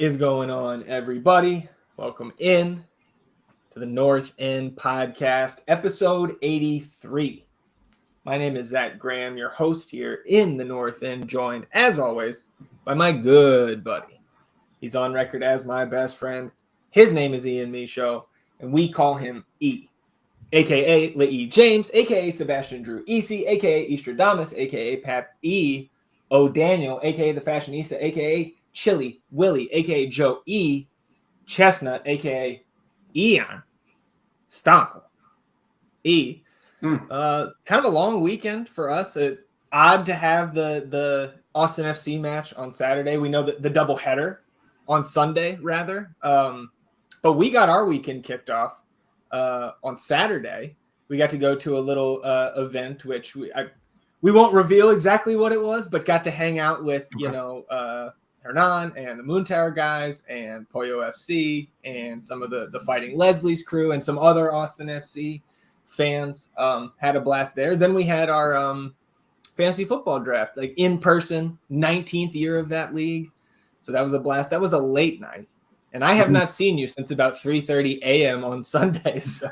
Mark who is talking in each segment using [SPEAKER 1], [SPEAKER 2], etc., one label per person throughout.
[SPEAKER 1] is going on, everybody? Welcome in to the North End Podcast, episode 83. My name is Zach Graham, your host here in the North End, joined, as always, by my good buddy. He's on record as my best friend. His name is Ian Michaud, and we call him E, a.k.a. Lee James, a.k.a. Sebastian Drew Easy, a.k.a. Eastradamus, a.k.a. Pap E. O'Daniel, a.k.a. The Fashionista, a.k.a. Chili Willie, a.k.a. Joe E. Chestnut, a.k.a. Ian Stonkel. E. Kind of a long weekend for us. Odd to have the Austin FC match on Saturday. We know that the doubleheader on Sunday, rather. But we got our weekend kicked off on Saturday. We got to go to a little event, which we won't reveal exactly what it was, but got to hang out with, Hernan and the Moon Tower guys and Pollo FC and some of the Fighting Leslie's crew and some other Austin FC fans. Had a blast there. Then we had our fantasy football draft, like in person, 19th year of that league. So that was a blast. That was a late night. And I have not seen you since about 3:30 a.m. on Sunday. So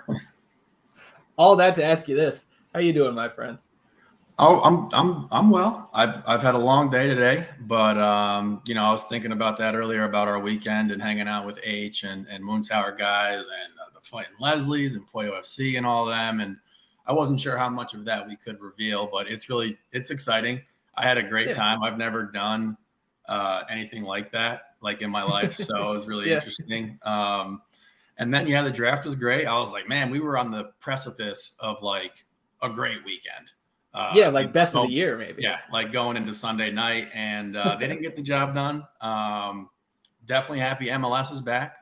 [SPEAKER 1] all that to ask you this. How you doing, my friend?
[SPEAKER 2] Oh, I'm well. I've had a long day today, but I was thinking about that earlier about our weekend and hanging out with H and Moon Tower guys and the Fighting Leslie's and Pollo FC and all them. And I wasn't sure how much of that we could reveal, but it's exciting. I had a great time. I've never done anything like that, like in my life. So it was really interesting. And then, the draft was great. I was like, man, we were on the precipice of like a great weekend.
[SPEAKER 1] Like best of the year, maybe.
[SPEAKER 2] Yeah, like going into Sunday night, and they didn't get the job done. Definitely happy MLS is back.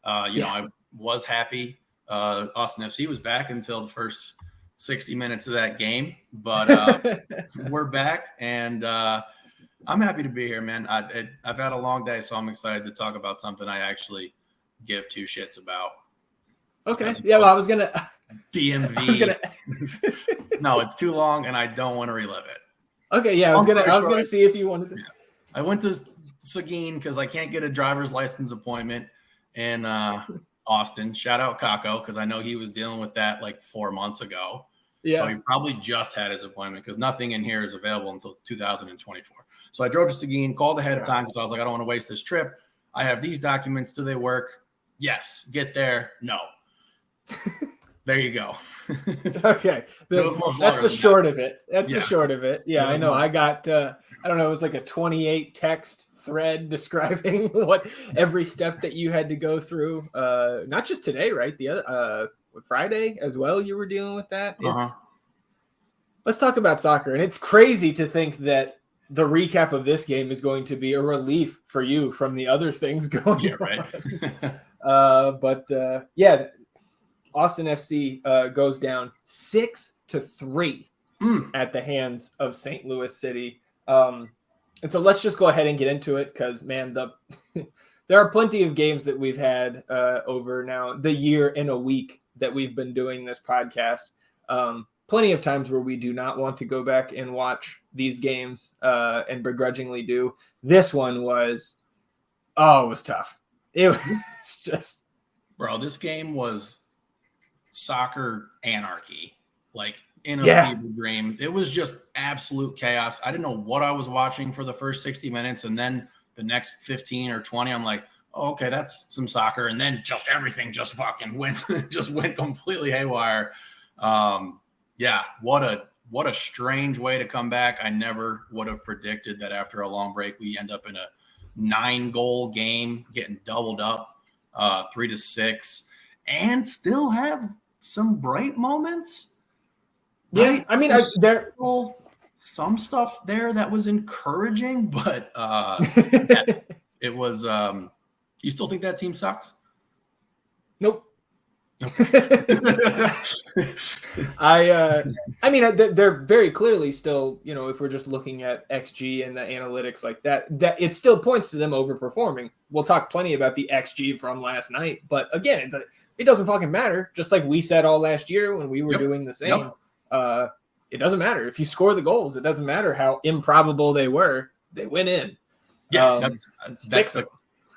[SPEAKER 2] I was happy Austin FC was back until the first 60 minutes of that game, but we're back, and I'm happy to be here, man. I've had a long day, so I'm excited to talk about something I actually give two shits about.
[SPEAKER 1] Okay. Yeah, well, I was going to...
[SPEAKER 2] DMV. No, it's too long, and I don't want to relive it.
[SPEAKER 1] Okay, yeah, I was gonna see if you wanted to.
[SPEAKER 2] Yeah. I went to Seguin because I can't get a driver's license appointment in Austin. Shout out Kako, because I know he was dealing with that like 4 months ago. Yeah. So he probably just had his appointment because nothing in here is available until 2024. So I drove to Seguin, called ahead of time because I was like, I don't want to waste this trip. I have these documents. Do they work? Yes. Get there? No. There you go.
[SPEAKER 1] Okay. That's the short of it. That's the short of it. Yeah, I know. I got, it was like a 28 text thread describing what every step that you had to go through. Not just today, right? The other Friday as well. You were dealing with that. Let's talk about soccer. And it's crazy to think that the recap of this game is going to be a relief for you from the other things going on. Right. Austin FC goes down 6-3 at the hands of St. Louis City. And so let's just go ahead and get into it because, man, there are plenty of games that we've had over now the year and a week that we've been doing this podcast. Plenty of times where we do not want to go back and watch these games and begrudgingly do. This one was tough. It was just...
[SPEAKER 2] Bro, this game was... soccer anarchy, like in a fever dream. It was just absolute chaos. I didn't know what I was watching for the first 60 minutes, and then the next 15 or 20, I'm like, oh, okay, that's some soccer, and then just everything just fucking went completely haywire. What a strange way to come back. I never would have predicted that after a long break we end up in a 9-goal game, getting doubled up 3-6, and still have some bright moments. Right?
[SPEAKER 1] Yeah, I mean,
[SPEAKER 2] there some stuff there that was encouraging, but it was. You still think that team sucks?
[SPEAKER 1] Nope. I mean, they're very clearly still, if we're just looking at XG and the analytics like that it still points to them overperforming. We'll talk plenty about the XG from last night, but again, it doesn't fucking matter. Just like we said all last year when we were doing the same. It doesn't matter if you score the goals. It doesn't matter how improbable they were. They went in.
[SPEAKER 2] Yeah, that's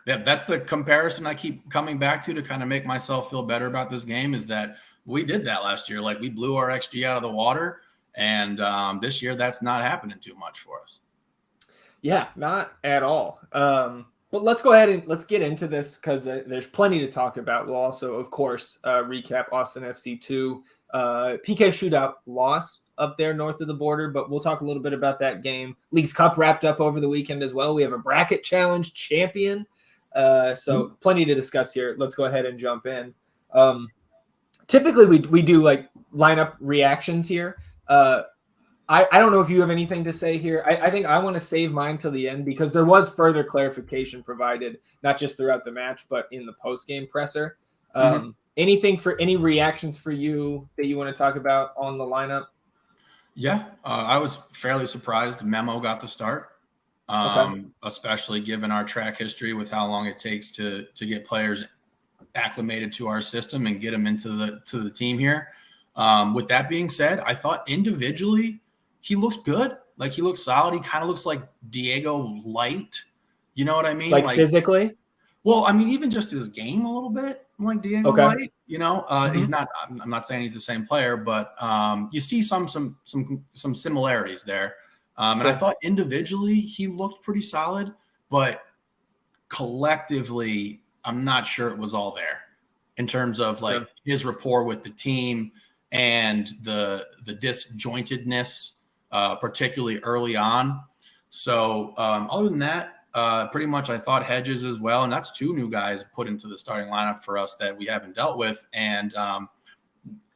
[SPEAKER 2] That's the comparison I keep coming back to kind of make myself feel better about this game, is that we did that last year. Like, we blew our XG out of the water, and this year that's not happening too much for us.
[SPEAKER 1] Yeah, not at all. But let's go ahead and let's get into this, because there's plenty to talk about. We'll also, of course, recap Austin FC 2 PK shootout loss up there north of the border, but we'll talk a little bit about that game. Leagues Cup wrapped up over the weekend as well. We have a bracket challenge champion. So plenty to discuss here. Let's go ahead and jump in. Typically we do like lineup reactions here. I don't know if you have anything to say here. I think I want to save mine till the end, because there was further clarification provided, not just throughout the match, but in the post-game presser. Any reactions for you that you want to talk about on the lineup?
[SPEAKER 2] Yeah, I was fairly surprised Memo got the start, especially given our track history with how long it takes to get players acclimated to our system and get them into the team here. With that being said, I thought individually he looks good. Like, he looks solid. He kind of looks like Diego light. You know what I mean?
[SPEAKER 1] Like physically?
[SPEAKER 2] Well, I mean, even just his game a little bit like Diego Light, you know, he's not, I'm not saying he's the same player, but you see some similarities there. And I thought individually he looked pretty solid, but collectively, I'm not sure it was all there in terms of like his rapport with the team and the disjointedness, particularly early on. So other than that, pretty much I thought Hedges as well. And that's two new guys put into the starting lineup for us that we haven't dealt with. And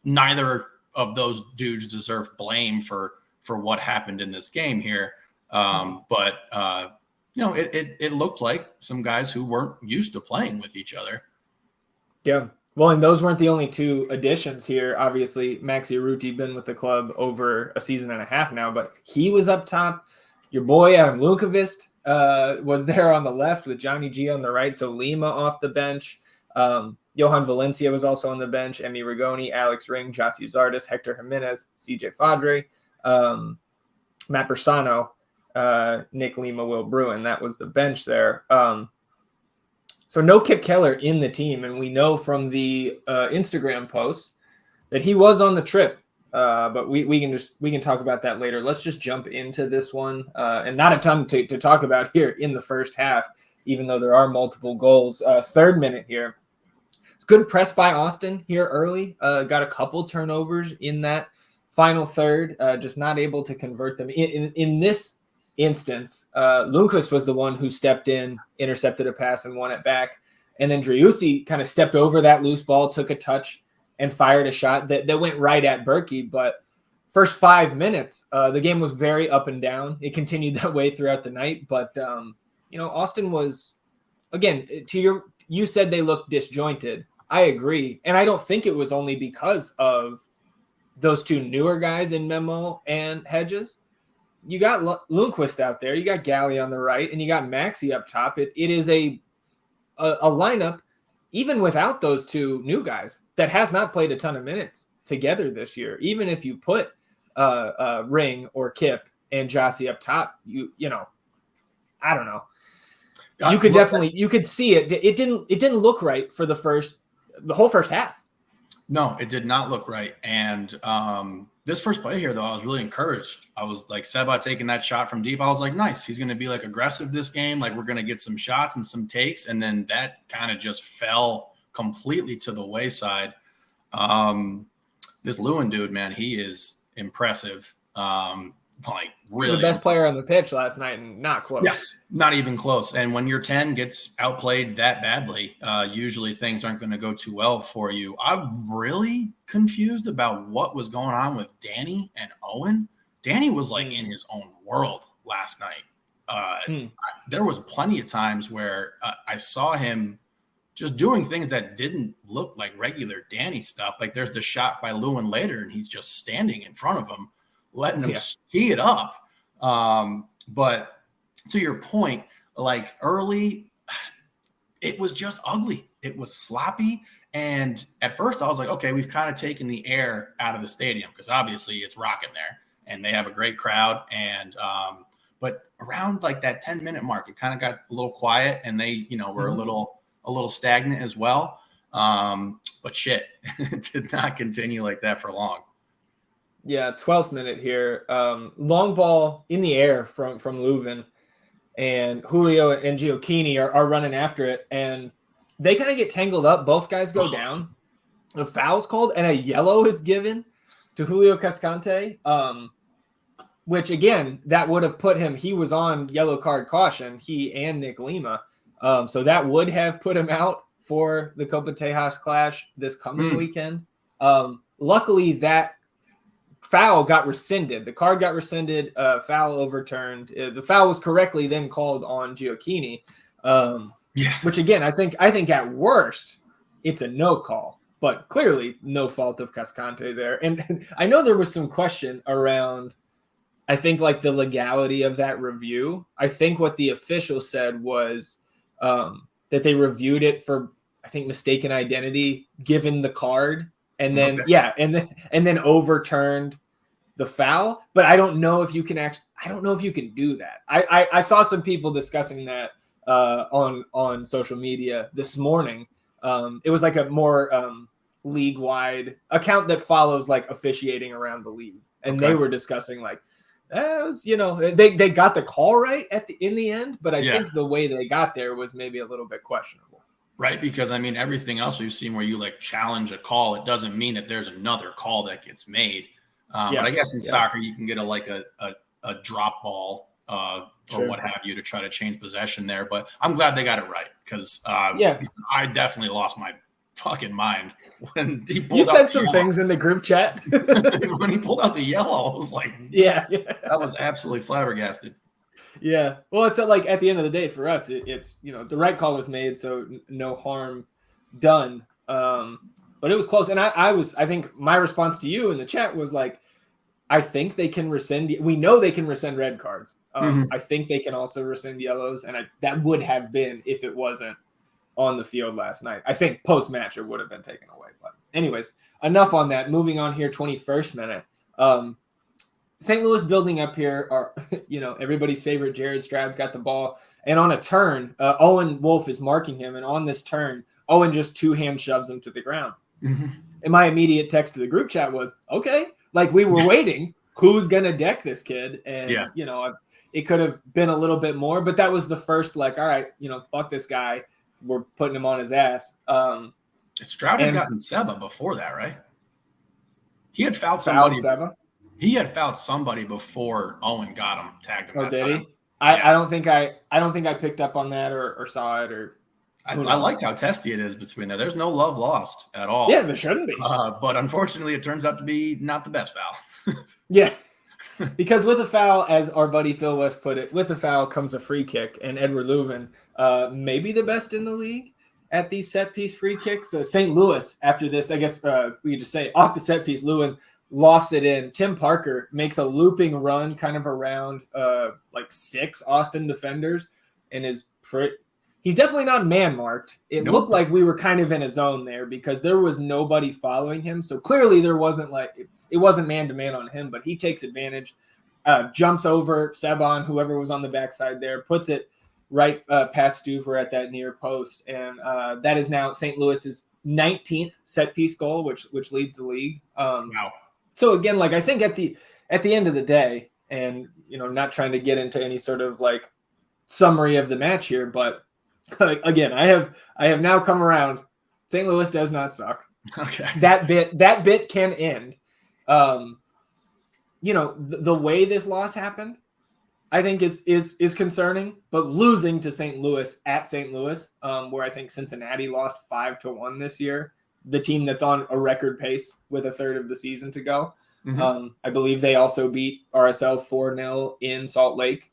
[SPEAKER 2] neither of those dudes deserve blame for what happened in this game here. But you know, it looked like some guys who weren't used to playing with each other.
[SPEAKER 1] Yeah. Well, and those weren't the only two additions here. Obviously, Maxi Urruti been with the club over a season and a half now, but he was up top. Your boy Adam Lundqvist was there on the left with Johnny G on the right. So Lima off the bench. Johan Valencia was also on the bench. Emi Rigoni, Alex Ring, Jossie Zardes, Hector Jimenez, CJ Fadre, Matt Bersano, Nick Lima, Will Bruin. That was the bench there. So no Kip Keller in the team. And we know from the Instagram post that he was on the trip. But we can talk about that later. Let's just jump into this one. And not a ton to talk about here in the first half, even though there are multiple goals. Third minute here. It's good press by Austin here early. Got a couple turnovers in that final third, just not able to convert them. In this instance, Lundqvist was the one who stepped in, intercepted a pass, and won it back. And then Driussi kind of stepped over that loose ball, took a touch, and fired a shot that went right at Berkey. But first 5 minutes, the game was very up and down. It continued that way throughout the night. But, you know, Austin was, again, you said they looked disjointed. I agree. And I don't think it was only because of those two newer guys in Memo and Hedges. You got Lundqvist out there. You got Galley on the right, and you got Maxi up top. It is a lineup, even without those two new guys, that has not played a ton of minutes together this year. Even if you put Ring or Kip and Jossie up top, you know, I don't know. You could you could see it. It didn't look right for the whole first half.
[SPEAKER 2] No, it did not look right. And this first play here, though, I was really encouraged. I was like, Seba taking that shot from deep. I was like, nice. He's going to be like aggressive this game. Like, we're going to get some shots and some takes. And then that kind of just fell completely to the wayside. This Lewin dude, man, he is impressive. Like, really
[SPEAKER 1] the best player on the pitch last night, and not close.
[SPEAKER 2] Yes, not even close. And when your 10 gets outplayed that badly, usually things aren't going to go too well for you. I'm really confused about what was going on with Danny and Owen. Danny was like in his own world last night. There was plenty of times where I saw him just doing things that didn't look like regular Danny stuff. Like, there's the shot by Lewin later, and he's just standing in front of him, letting him ski it up. But to your point, like, early, it was just ugly. It was sloppy. And at first I was like, okay, we've kind of taken the air out of the stadium, because obviously it's rocking there and they have a great crowd. And But around like that 10-minute mark, it kind of got a little quiet, and they, were a little stagnant as well. But shit, it did not continue like that for long.
[SPEAKER 1] Yeah, 12th minute here. Long ball in the air from Leuven, and Julio and Gioacchini are running after it, and they kind of get tangled up. Both guys go down. A foul's called, and a yellow is given to Julio Cascante, which, again, that would have put him – he was on yellow card caution, he and Nick Lima. So that would have put him out for the Copa Tejas clash this coming weekend. Luckily, that foul got rescinded. The card got rescinded, foul overturned. The foul was correctly then called on Gioacchini, which, again, I think at worst it's a no call. But clearly no fault of Cascante there. And I know there was some question around, I think, like the legality of that review. I think what the official said was that they reviewed it for, I think, mistaken identity given the card. And then, and then overturned the foul. But I don't know if you can do that. I saw some people discussing that on social media this morning. It was like a more league-wide account that follows like officiating around the league, and they were discussing like, it was, they got the call right in the end, but I think the way they got there was maybe a little bit questionable.
[SPEAKER 2] Right, because I mean everything else we've seen where you like challenge a call, it doesn't mean that there's another call that gets made. But I guess in soccer you can get a drop ball or what have you to try to change possession there. But I'm glad they got it right because I definitely lost my fucking mind when he pulled out. You
[SPEAKER 1] said some things in the group chat.
[SPEAKER 2] When he pulled out the yellow, I was like, that was absolutely flabbergasted.
[SPEAKER 1] Yeah. Well, it's like at the end of the day for us, it's, the right call was made, so no harm done. But it was close. And I think my response to you in the chat was like, I think they can rescind. We know they can rescind red cards. I think they can also rescind yellows. And that would have been if it wasn't on the field last night. I think post-match it would have been taken away. But anyways, enough on that. Moving on here, 21st minute. St. Louis building up here are, everybody's favorite Jared Stroud's got the ball. And on a turn, Owen Wolff is marking him. And on this turn, Owen just two-hand shoves him to the ground. And my immediate text to the group chat was, okay, like we were waiting. Who's going to deck this kid? And, it could have been a little bit more. But that was the first, like, all right, fuck this guy. We're putting him on his ass.
[SPEAKER 2] Stroud had gotten Seba before that, right? He had fouled somebody. He had fouled somebody before Owen got him, tagged him.
[SPEAKER 1] Oh, did he? I don't think I picked up on that or saw it or.
[SPEAKER 2] I like how testy it is between there. There's no love lost at all.
[SPEAKER 1] Yeah, there shouldn't be.
[SPEAKER 2] But unfortunately, it turns out to be not the best foul.
[SPEAKER 1] Yeah. Because with a foul, as our buddy Phil West put it, with a foul comes a free kick. And Edward Leuven, maybe the best in the league at these set-piece free kicks. St. Louis, after this, I guess we could just say, off the set-piece, Leuven lofts it in. Tim Parker makes a looping run kind of around like 6 Austin defenders and is he's definitely not man-marked. It looked like we were kind of in a zone there because there was nobody following him. So clearly there wasn't it wasn't man-to-man on him, but he takes advantage, jumps over Seban, whoever was on the backside there, puts it right past Stuver at that near post. And that is now St. Louis's 19th set-piece goal, which leads the league.
[SPEAKER 2] Wow.
[SPEAKER 1] So again, like I think at the end of the day, and not trying to get into any sort of like summary of the match here, but again, I have now come around. St. Louis does not suck.
[SPEAKER 2] Okay.
[SPEAKER 1] That bit can end. The way this loss happened, I think is concerning, but losing to St. Louis at St. Louis, where I think Cincinnati lost 5-1 this year, the team that's on a record pace with a third of the season to go. I believe they also beat RSL 4-0 in Salt Lake.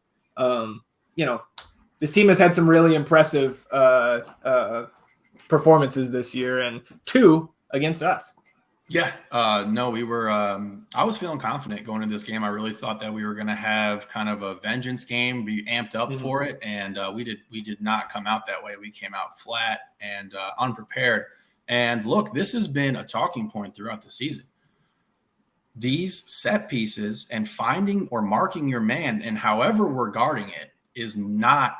[SPEAKER 1] This team has had some really impressive performances this year, and 2 against us.
[SPEAKER 2] Yeah, no, we were. I was feeling confident going into this game. I really thought that we were going to have kind of a vengeance game, be amped up for it, and we did not come out that way. We came out flat and unprepared. And look, this has been a talking point throughout the season. these set pieces and finding or marking your man and however we're guarding it is not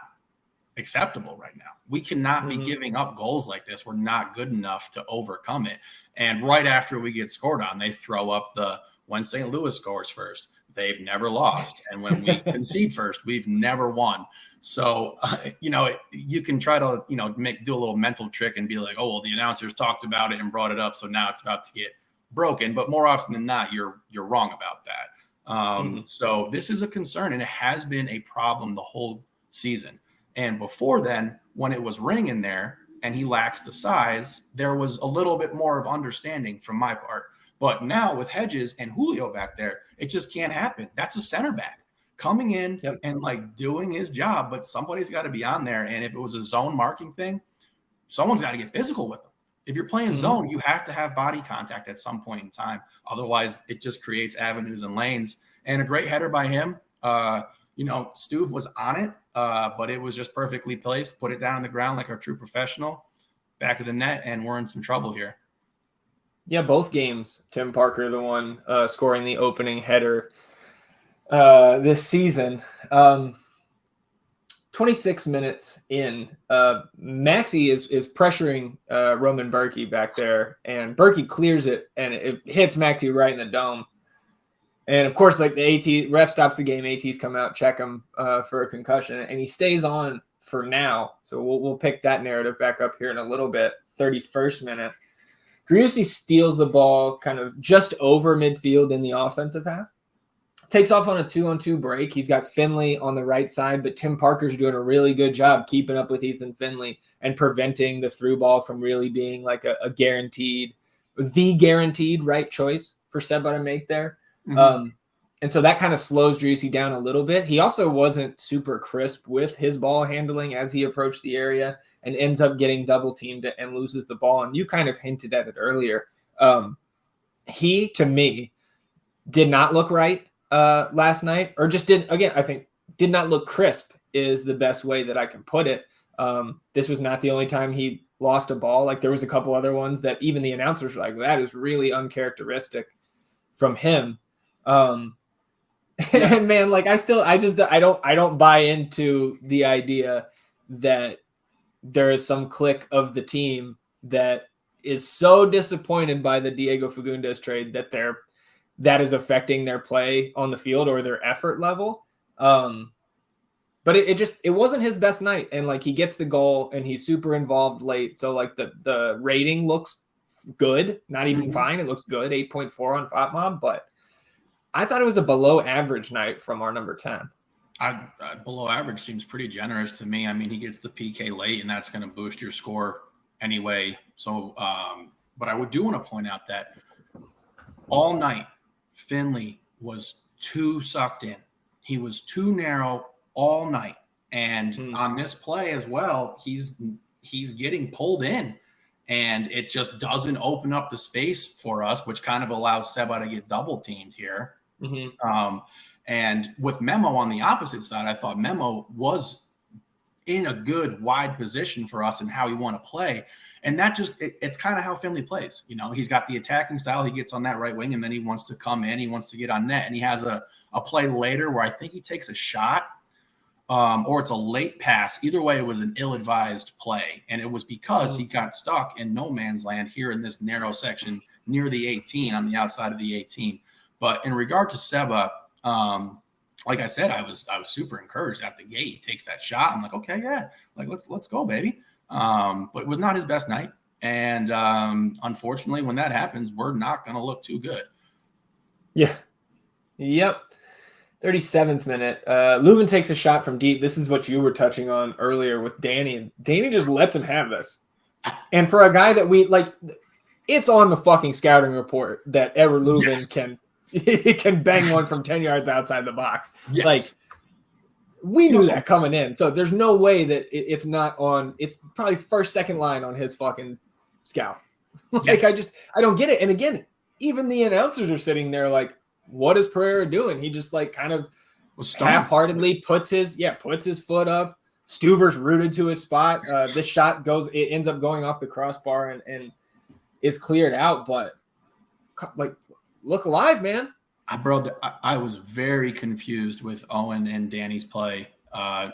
[SPEAKER 2] acceptable right now. We cannot be giving up goals like this. We're not good enough to overcome it. And right after we get scored on, they throw up the when St. Louis scores first, they've never lost. And when we concede first, we've never won. So, you can try to, do a little mental trick and be like, oh, well, the announcers talked about it and brought it up, so now it's about to get broken. But more often than not, you're wrong about that. So this is a concern, and it has been a problem the whole season. And before then, when it was Ring in there and he lacks the size, there was a little bit more of understanding from my part. But now with Hedges and Julio back there, it just can't happen. That's a center back coming in and like doing his job, but somebody's got to be on there. And if it was a zone marking thing, someone's got to get physical with them. If you're playing zone, you have to have body contact at some point in time. Otherwise, it just creates avenues and lanes. And a great header by him. Stuve was on it, but it was just perfectly placed. Put it down on the ground like a true professional. Back of the net, and we're in some trouble here.
[SPEAKER 1] Yeah, both games. Tim Parker, the one scoring the opening header this season. 26 minutes in, Maxey is pressuring Roman Berkey back there, and Berkey clears it, and it hits Maxey right in the dome. And of course, like the AT ref stops the game, ATs come out, check him for a concussion, and he stays on for now. So we'll pick that narrative back up here in a little bit. 31st minute. Driussi steals the ball kind of just over midfield in the offensive half. Takes off on a 2-on-2 break. He's got Finley on the right side, but Tim Parker's doing a really good job keeping up with Ethan Finley and preventing the through ball from really being like the guaranteed right choice for Seba to make there. And so that kind of slows Driussi down a little bit. He also wasn't super crisp with his ball handling as he approached the area and ends up getting double teamed and loses the ball. And you kind of hinted at it earlier. He, to me, did not look right last night, or just I think did not look crisp is the best way that I can put it. This was not the only time he lost a ball. Like there was a couple other ones that even the announcers were like, that is really uncharacteristic from him. And man, like I don't buy into the idea that there is some clique of the team that is so disappointed by the Diego Fagundes trade that is affecting their play on the field or their effort level. But it wasn't his best night. And like he gets the goal and he's super involved late. So like the rating looks good, not even fine. It looks good, 8.4 on FOTMob, but I thought it was a below average night from our number 10.
[SPEAKER 2] Below average seems pretty generous to me. I mean, he gets the PK late, and that's going to boost your score anyway. So, but I want to point out that all night, Finley was too sucked in. He was too narrow all night. And on this play as well, he's getting pulled in. And it just doesn't open up the space for us, which kind of allows Seba to get double teamed here. And with Memo on the opposite side, I thought Memo was in a good wide position for us and how we want to play. And that it's kind of how Finley plays. He's got the attacking style. He gets on that right wing and then he wants to come in. He wants to get on net. And he has a play later where I think he takes a shot or it's a late pass. Either way, it was an ill-advised play. And it was because he got stuck in no man's land here in this narrow section near the 18, on the outside of the 18. But in regard to Seba, like I said, I was super encouraged at the gate. He takes that shot. I'm like, okay, yeah, like let's go, baby. But it was not his best night. And unfortunately, when that happens, we're not going to look too good.
[SPEAKER 1] Yeah. Yep. 37th minute. Leuven takes a shot from deep. This is what you were touching on earlier with Danny. Danny just lets him have this. And for a guy that we like, it's on the fucking scouting report that Ever Leuven can bang one from 10 yards outside the box.
[SPEAKER 2] Yes.
[SPEAKER 1] Like we knew that coming in. So there's no way that it's not on. It's probably first, second line on his fucking scout. Like I don't get it. And again, even the announcers are sitting there like, what is Pereira doing? He just like kind of half-heartedly puts his foot up. Stuver's rooted to his spot. This shot ends up going off the crossbar and is cleared out. But like, look alive, man.
[SPEAKER 2] I was very confused with Owen and Danny's play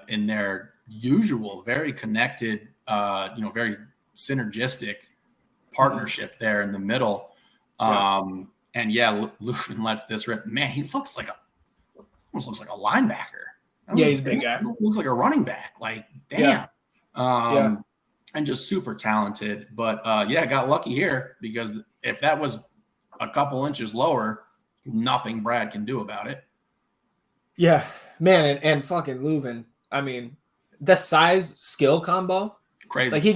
[SPEAKER 2] in their usual, very connected, very synergistic partnership there in the middle. And Leuven lets this rip. Man, he almost looks like a linebacker.
[SPEAKER 1] Yeah, he's a big guy.
[SPEAKER 2] Looks like a running back. Like, damn. And just super talented. But got lucky here because if that was a couple inches lower, nothing Brad can do about it. Yeah,
[SPEAKER 1] man, and fucking Leuven. I mean, the size skill combo,
[SPEAKER 2] crazy.
[SPEAKER 1] Like he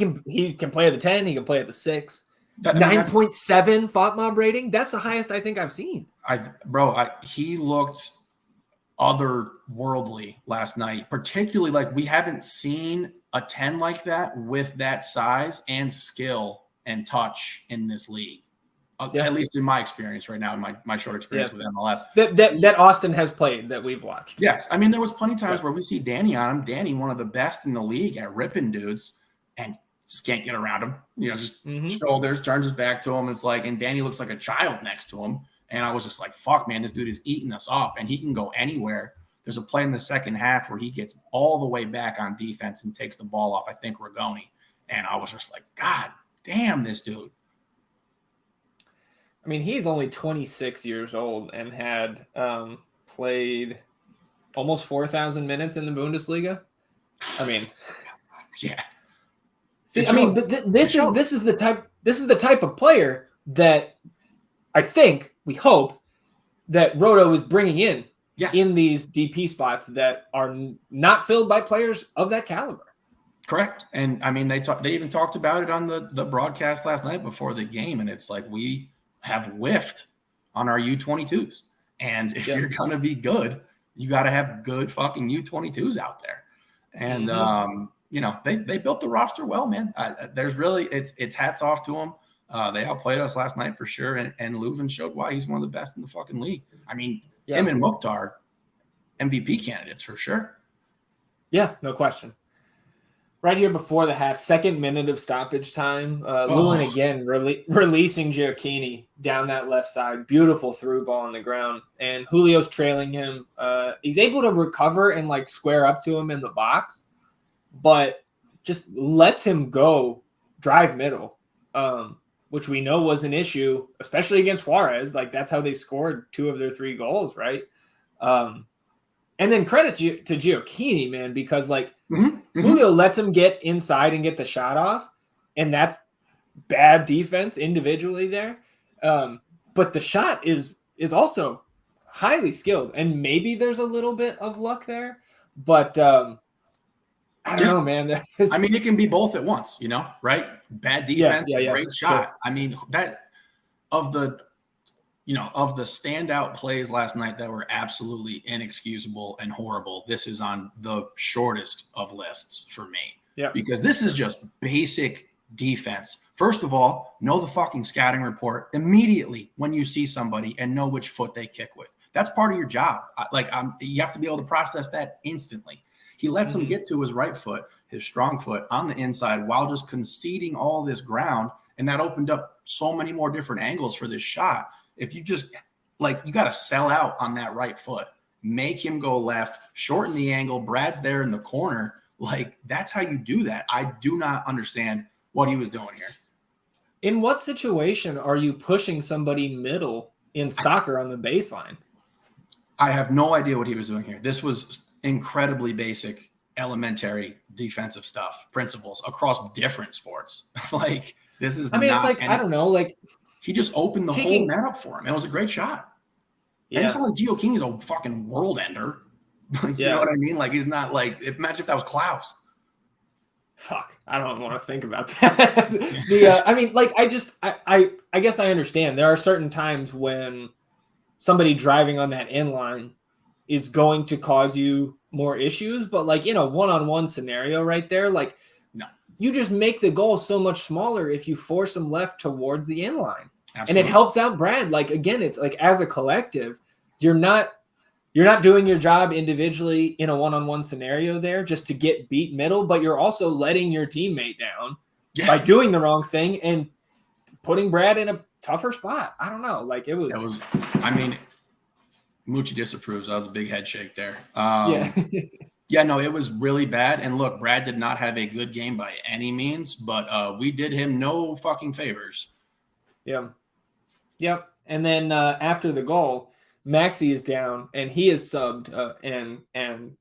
[SPEAKER 1] can play at the 10, he can play at the 6. 9.7 thought mob rating. That's the highest I think I've seen.
[SPEAKER 2] He looked otherworldly last night. Particularly, like, we haven't seen a 10 like that with that size and skill and touch in this league. At least in my experience right now, in my short experience with MLS.
[SPEAKER 1] That Austin has played that we've watched.
[SPEAKER 2] Yes. I mean, there was plenty of times where we see Danny on him. Danny, one of the best in the league at ripping dudes, and just can't get around him. Shoulders, turns his back to him. It's like, and Danny looks like a child next to him. And I was just like, fuck, man, this dude is eating us up, and he can go anywhere. There's a play in the second half where he gets all the way back on defense and takes the ball off, I think, Rigoni. And I was just like, God damn, this dude.
[SPEAKER 1] I mean, he's only 26 years old and had played almost 4,000 minutes in the Bundesliga. I mean,
[SPEAKER 2] yeah.
[SPEAKER 1] See, I mean, this is the type of player that I think, we hope, that Roto is bringing in in these DP spots that are not filled by players of that caliber.
[SPEAKER 2] Correct. And I mean, they even talked about it on the broadcast last night before the game, and it's like, we have whiffed on our U22s. And if you're going to be good, you got to have good fucking U22s out there. And, they built the roster well, man. There's really, it's hats off to them. They outplayed us last night for sure. And Leuven showed why he's one of the best in the fucking league. I mean, him and Mukhtar, MVP candidates for sure.
[SPEAKER 1] Yeah, no question. Right here before the half, second minute of stoppage time. Leuven again releasing Gioacchini down that left side. Beautiful through ball on the ground. And Julio's trailing him. He's able to recover and like square up to him in the box, but just lets him go drive middle, which we know was an issue, especially against Juarez. Like, that's how they scored 2 of their 3 goals, right? And then credit to Gioacchini, man, because like Julio lets him get inside and get the shot off, and that's bad defense individually there. But the shot is also highly skilled, and maybe there's a little bit of luck there, but I don't know, man.
[SPEAKER 2] I mean, it can be both at once, right? Bad defense, great shot. Sure. I mean, of the standout plays last night that were absolutely inexcusable and horrible, this is on the shortest of lists for me. Yeah. Because this is just basic defense. First of all, know the fucking scouting report immediately when you see somebody and know which foot they kick with. That's part of your job. You have to be able to process that instantly. He lets him get to his right foot, his strong foot on the inside, while just conceding all this ground. And that opened up so many more different angles for this shot. If you just, you got to sell out on that right foot, make him go left, shorten the angle. Brad's there in the corner. That's how you do that. I do not understand what he was doing here.
[SPEAKER 1] In what situation are you pushing somebody middle in soccer on the baseline?
[SPEAKER 2] I have no idea what he was doing here. This was incredibly basic, elementary defensive stuff, principles across different sports. This is,
[SPEAKER 1] I don't know,
[SPEAKER 2] he just opened the whole net up for him. It was a great shot. Yeah. And it's not like Gioacchini's a fucking world ender. You know what I mean? He's not imagine if that was Klaus.
[SPEAKER 1] Fuck, I don't want to think about that. I guess I understand. There are certain times when somebody driving on that inline is going to cause you more issues, but one-on-one scenario right there, no. You just make the goal so much smaller if you force them left towards the inline. Absolutely. And it helps out Brad. Again, it's as a collective, you're not doing your job individually in a one-on-one scenario there just to get beat middle, but you're also letting your teammate down by doing the wrong thing and putting Brad in a tougher spot. I don't know.
[SPEAKER 2] Moochie disapproves. That was a big head shake there.
[SPEAKER 1] Yeah.
[SPEAKER 2] Yeah, no, it was really bad. And look, Brad did not have a good game by any means, but we did him no fucking favors.
[SPEAKER 1] Yeah. Yep. And then after the goal, Maxey is down and he is subbed. And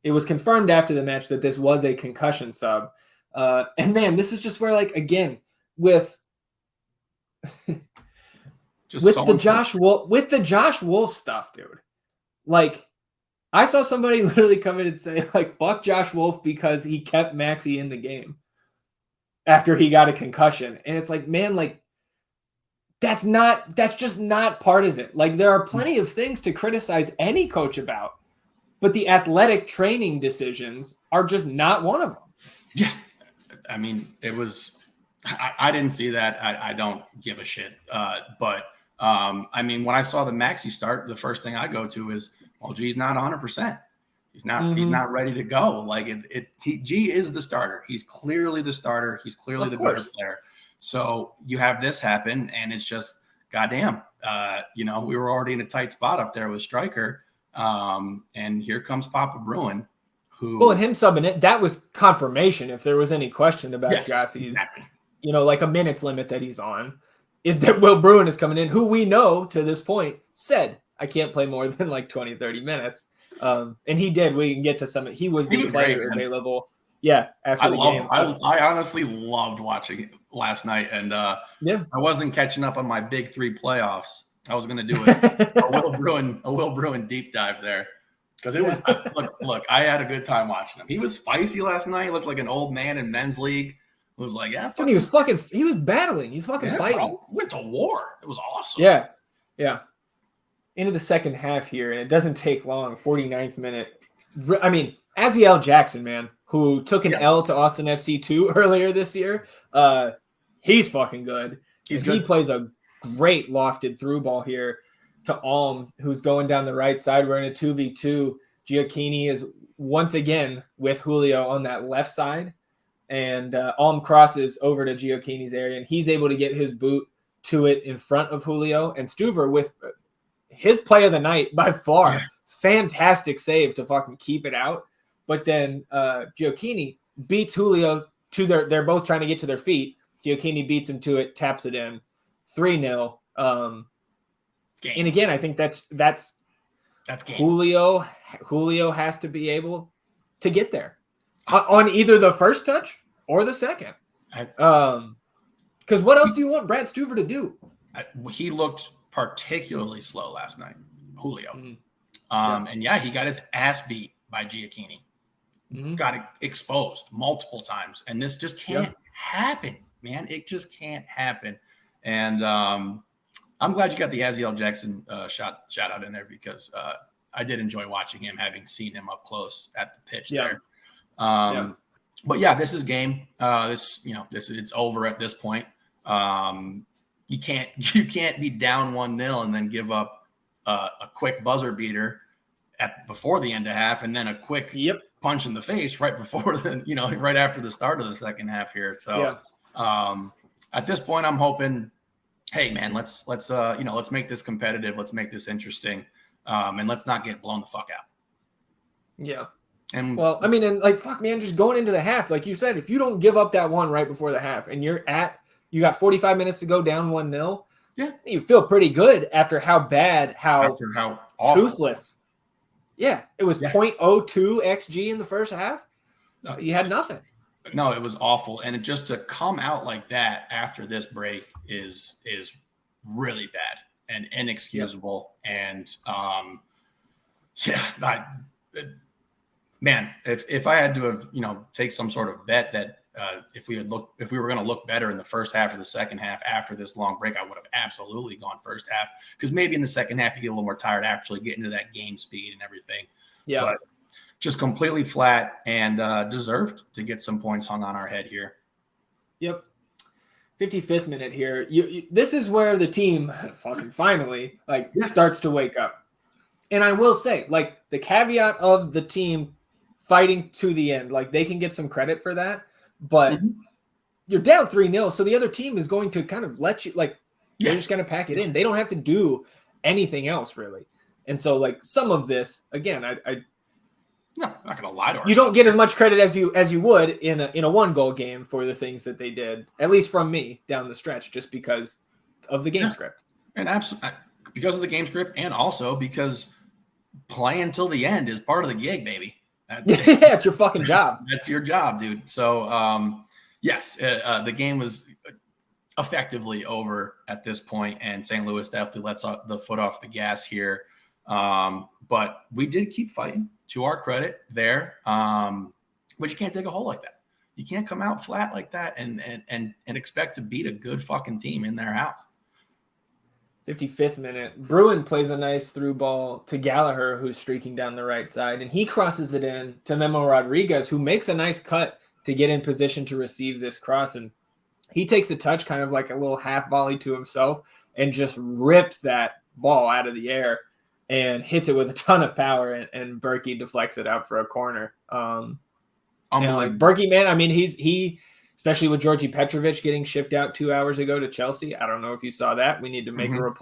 [SPEAKER 1] it was confirmed after the match that this was a concussion sub. And man, this is just where, like, again, with the Josh Wolff stuff, dude. Like, I saw somebody literally come in and say, like, fuck Josh Wolff because he kept Maxey in the game after he got a concussion. And it's like, man, like, that's just not part of it. Like, there are plenty of things to criticize any coach about, but the athletic training decisions are just not one of them.
[SPEAKER 2] Yeah. I mean, it was, I didn't see that. I don't give a shit. But I mean, when I saw the Maxey start, the first thing I go to is, well, G's not 100%. He's not ready to go. Like G is the starter. He's clearly the starter. He's clearly the better player. So you have this happen, and it's just, goddamn, we were already in a tight spot up there with Stryker. And here comes Papa Bruin, who,
[SPEAKER 1] and him subbing it, that was confirmation. If there was any question about Jassie's, exactly. Like a minutes limit that he's on, is that Will Bruin is coming in, who we know to this point said, I can't play more than like 20, 30 minutes. And he did. We can get to some. He was the player available. Yeah. After the game.
[SPEAKER 2] I honestly loved watching it last night. And I wasn't catching up on my big 3 playoffs. I was going to do a Will Bruin deep dive there. Because it was, look, I had a good time watching him. He was feisty last night. He looked like an old man in men's league. It was like,
[SPEAKER 1] he was battling. He's fucking fighting.
[SPEAKER 2] Bro, went to war. It was awesome.
[SPEAKER 1] Yeah. Yeah. Into the second half here, and it doesn't take long. 49th minute. I mean, Aziel Jackson, man, who took an L to Austin FC 2 earlier this year. He's fucking good. He plays a great lofted through ball here to Alm, who's going down the right side. We're in a 2v2. Gioacchini is once again with Julio on that left side, and Alm crosses over to Gioacchini's area, and he's able to get his boot to it in front of Julio. And Stuver with his play of the night by far. Fantastic save to fucking keep it out. But then Gioacchini beats Julio to they're both trying to get to their feet. Gioacchini beats him to it, taps it in. 3-0. And again, I think that's game. Julio has to be able to get there on either the first touch or the second. Because what else do you want Brad Stuver to do?
[SPEAKER 2] He looked particularly slow last night, Julio.
[SPEAKER 1] Mm-hmm.
[SPEAKER 2] And he got his ass beat by Gioacchini. Mm-hmm. Got exposed multiple times. And this just can't happen, man. It just can't happen. And I'm glad you got the Aziel Jackson shout out in there, because I did enjoy watching him, having seen him up close at the pitch there. But this is game. It's over at this point. You can't be down 1-0 and then give up a quick buzzer beater before the end of half, and then a quick punch in the face right before right after the start of the second half here. So at this point, I'm hoping, hey man, let's make this competitive. Let's make this interesting. And let's not get blown the fuck out.
[SPEAKER 1] Yeah.
[SPEAKER 2] And
[SPEAKER 1] fuck man, just going into the half, like you said, if you don't give up that one right before the half and you got 45 minutes to go down 1-0, you feel pretty good after how toothless. Yeah. It was 0.02 XG in the first half. You had nothing.
[SPEAKER 2] No, it was awful. And just to come out like that after this break is really bad and inexcusable. And if I had to have, take some sort of bet that if we were going to look better in the first half or the second half after this long break, I would have absolutely gone first half, because maybe in the second half you get a little more tired actually getting to that game speed and everything. Yeah. But just completely flat, and deserved to get some points hung on our head here.
[SPEAKER 1] Yep. 55th minute here. This is where the team fucking finally starts to wake up. And I will say, the caveat of the team fighting to the end, they can get some credit for that, but you're down 3-0. So the other team is going to kind of let you, they're just going to pack it in. They don't have to do anything else really. And so like some of this, again,
[SPEAKER 2] No, I'm not gonna lie to her.
[SPEAKER 1] You don't get as much credit as you would in a 1-goal game for the things that they did, at least from me down the stretch, just because of the game script.
[SPEAKER 2] And absolutely because of the game script, and also because playing till the end is part of the gig, baby.
[SPEAKER 1] It's your fucking job.
[SPEAKER 2] That's your job, dude. So yes, the game was effectively over at this point, and St. Louis definitely lets the foot off the gas here. But we did keep fighting, to our credit there. But you can't dig a hole like that. You can't come out flat like that and expect to beat a good fucking team in their house.
[SPEAKER 1] 55th minute, Bruin plays a nice through ball to Gallagher, who's streaking down the right side, and he crosses it in to Memo Rodriguez, who makes a nice cut to get in position to receive this cross. And he takes a touch, kind of like a little half volley to himself, and just rips that ball out of the air and hits it with a ton of power, and Berkey deflects it out for a corner. And like Berkey, man, I mean, he especially with Georgi Petrovic getting shipped out 2 hours ago to Chelsea. I don't know if you saw that. We need to make a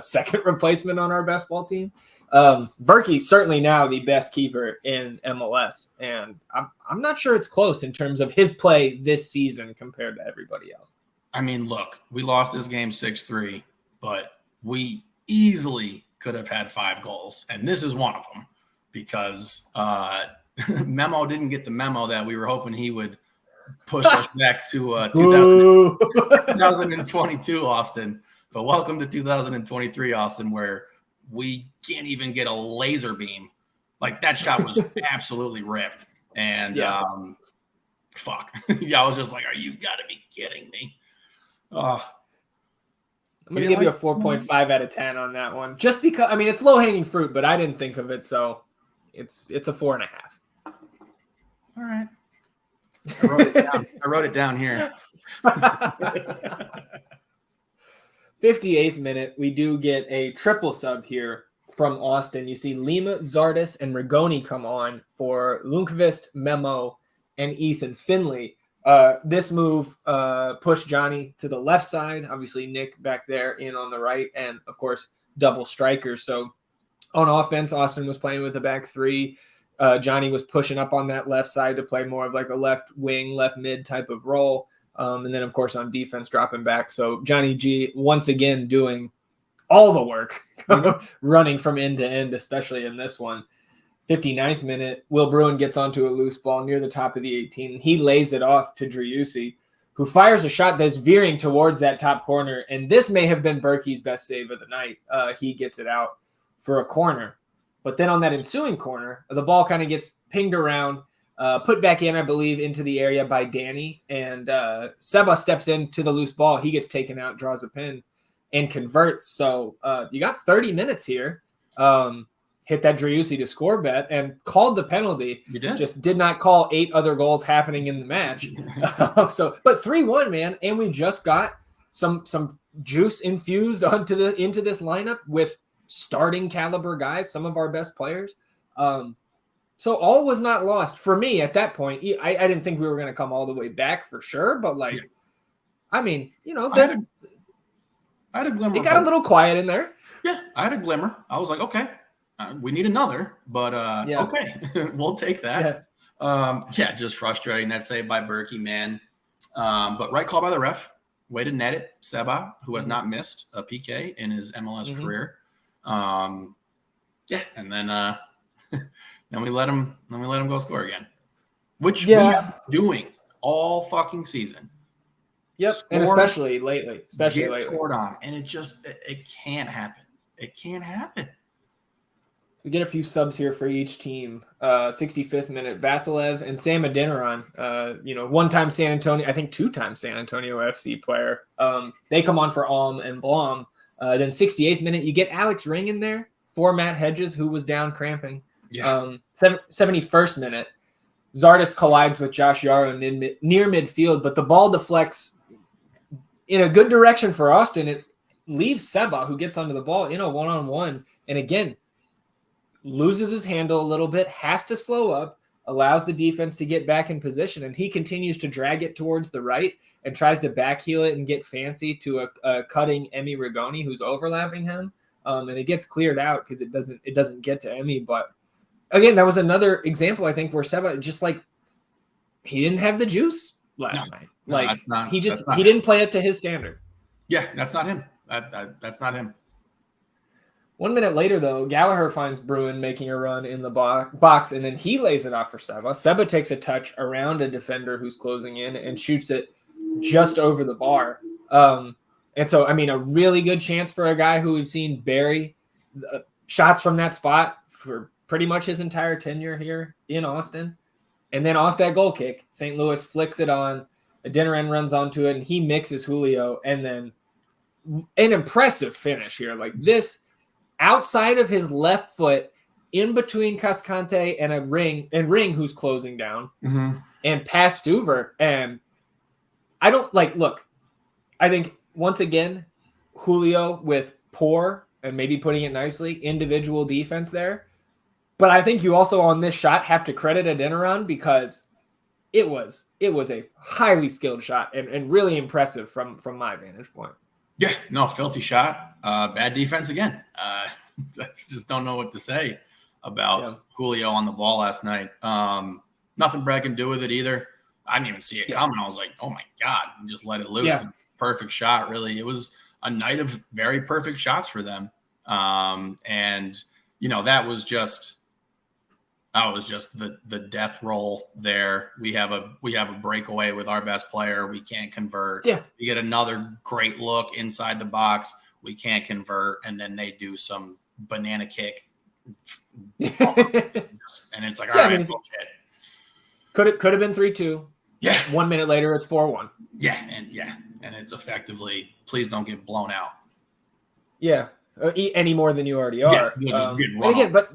[SPEAKER 1] second replacement on our best ball team. Berkey certainly now the best keeper in MLS, and I'm not sure it's close in terms of his play this season compared to everybody else.
[SPEAKER 2] I mean, look, we lost this game 6-3, but we easily could have had 5 goals, and this is one of them, because Memo didn't get the memo that we were hoping he would push us back to 2022, Austin. But welcome to 2023, Austin, where we can't even get a laser beam. Like, that shot was absolutely ripped. And fuck. Yeah, I was just like, are you gotta be kidding me?
[SPEAKER 1] I'm going to give you a 4.5 out of 10 on that one. Just because, I mean, it's low-hanging fruit, but I didn't think of it, so it's a 4.5.
[SPEAKER 2] All right. I wrote it down here.
[SPEAKER 1] 58th minute, we do get a triple sub here from Austin. You see Lima, Zardes, and Rigoni come on for Lundqvist, Memo, and Ethan Finley. This move pushed Johnny to the left side. Obviously, Nick back there in on the right, and of course, double strikers. So on offense, Austin was playing with the back three. Johnny was pushing up on that left side to play more of like a left wing, left mid type of role. And then, of course, on defense, dropping back. So Johnny G, once again, doing all the work, running from end to end, especially in this one. 59th minute, Will Bruin gets onto a loose ball near the top of the 18. He lays it off to Driussi, who fires a shot that's veering towards that top corner. And this may have been Berkey's best save of the night. He gets it out for a corner. But then on that ensuing corner, the ball kind of gets pinged around, put back in, I believe, into the area by Danny. And Seba steps into the loose ball. He gets taken out, draws a pin, and converts. So you got 30 minutes here. Hit that Driussi to score bet and called the penalty.
[SPEAKER 2] You did? Just
[SPEAKER 1] did not call 8 other goals happening in the match. But 3-1, man. And we just got some juice infused into this lineup with starting caliber guys, some of our best players. So all was not lost for me at that point. I didn't think we were going to come all the way back for sure, but I mean, I
[SPEAKER 2] had a glimmer.
[SPEAKER 1] It got a little quiet in there.
[SPEAKER 2] Yeah, I had a glimmer. I was like, okay, we need another, but okay, we'll take that. Yeah. Just frustrating that save by Berkey, man. But right call by the ref. Way to net it, Seba, who has not missed a PK in his MLS career. And then then we let him go score again, which we have been doing all fucking season.
[SPEAKER 1] Yep, and especially lately,
[SPEAKER 2] scored on, and it can't happen. It can't happen.
[SPEAKER 1] We get a few subs here for each team. 65th minute, Vasilev and Sam Adeniran, one-time San Antonio, I think 2-time San Antonio FC player. They come on for Alm and Blom. Then 68th minute, you get Alex Ring in there for Matt Hedges, who was down cramping. 71st minute, Zardes collides with Josh Yarrow near midfield, but the ball deflects in a good direction for Austin. It leaves Seba, who gets onto the ball in a one-on-one, and again, loses his handle a little bit, has to slow up, allows the defense to get back in position, and he continues to drag it towards the right and tries to backheel it and get fancy to a cutting Emi Rigoni, who's overlapping him. and it gets cleared out because it doesn't get to Emmy. But again, that was another example, I think, where Seba just like he didn't have the juice last night. Like he didn't play up to his standard.
[SPEAKER 2] Yeah, that's not him. That's not him.
[SPEAKER 1] 1 minute later, though, Gallagher finds Bruin making a run in the box, and then he lays it off for Seba. Seba takes a touch around a defender who's closing in and shoots it just over the bar. And so, I mean, a really good chance for a guy who we've seen bury shots from that spot for pretty much his entire tenure here in Austin. And then off that goal kick, St. Louis flicks it on, a dinner end runs onto it, and he mixes Julio, and then an impressive finish here. Like this, outside of his left foot, in between Cascante and Ring who's closing down, and past Stuver. And I don't look, I think once again, Julio with poor, and maybe putting it nicely, individual defense there. But I think you also on this shot have to credit Adeniran because it was a highly skilled shot and really impressive from my vantage point.
[SPEAKER 2] Yeah, no, filthy shot. Bad defense again. I just don't know what to say about Julio on the ball last night. Nothing Brad can do with it either. I didn't even see it coming. I was like, oh my God, and just let it loose. Yeah. Perfect shot, really. It was a night of very perfect shots for them. And, that was just the death roll there. We have a breakaway with our best player. We can't convert. Yeah. We get another great look inside the box. We can't convert. And then they do some banana kick. And it's like, all right,
[SPEAKER 1] could have been 3-2.
[SPEAKER 2] Yeah.
[SPEAKER 1] 1 minute later, it's 4-1.
[SPEAKER 2] Yeah. And it's effectively, please don't get blown out.
[SPEAKER 1] Yeah. Any more than you already are.
[SPEAKER 2] Yeah,
[SPEAKER 1] and again, but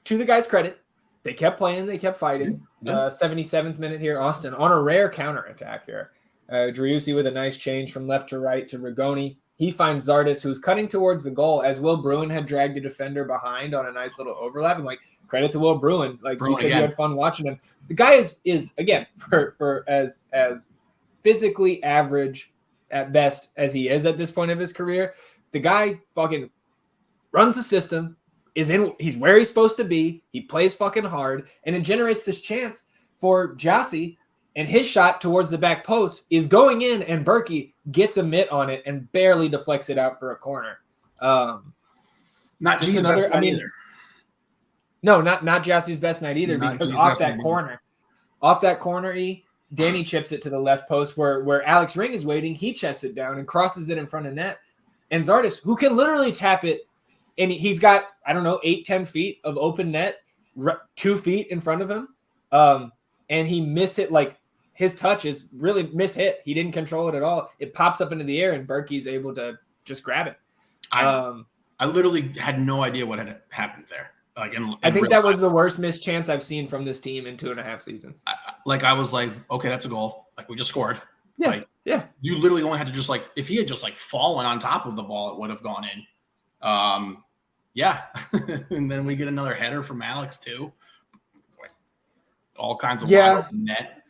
[SPEAKER 1] to the guys' credit, they kept playing, they kept fighting. 77th minute here, Austin on a rare counterattack here. Driussi with a nice change from left to right to Rigoni. He finds Zardes, who's cutting towards the goal, as Will Bruin had dragged a defender behind on a nice little overlap. And credit to Will Bruin. You said, you had fun watching him. The guy is again, for as physically average at best as he is at this point of his career, the guy fucking runs the system, he's where he's supposed to be, he plays fucking hard, and it generates this chance for Jossie, and his shot towards the back post is going in, and Berkey gets a mitt on it and barely deflects it out for a corner.
[SPEAKER 2] Not just another, either.
[SPEAKER 1] No, not Jossie's best night either, because off that corner, Danny chips it to the left post where Alex Ring is waiting. He chests it down and crosses it in front of net. And Zardes, who can literally tap it, and he's got, 8-10 feet of open net, 2 feet in front of him. And he miss it, his touch is really mishit. He didn't control it at all. It pops up into the air, and Berkey's able to just grab it.
[SPEAKER 2] I literally had no idea what had happened there.
[SPEAKER 1] I think that was the worst missed chance I've seen from this team in 2.5 seasons.
[SPEAKER 2] I was like, okay, that's a goal. We just scored.
[SPEAKER 1] Yeah.
[SPEAKER 2] You literally only had to just if he had just fallen on top of the ball, it would have gone in. Yeah. And then we get another header from Alex too. All kinds of net.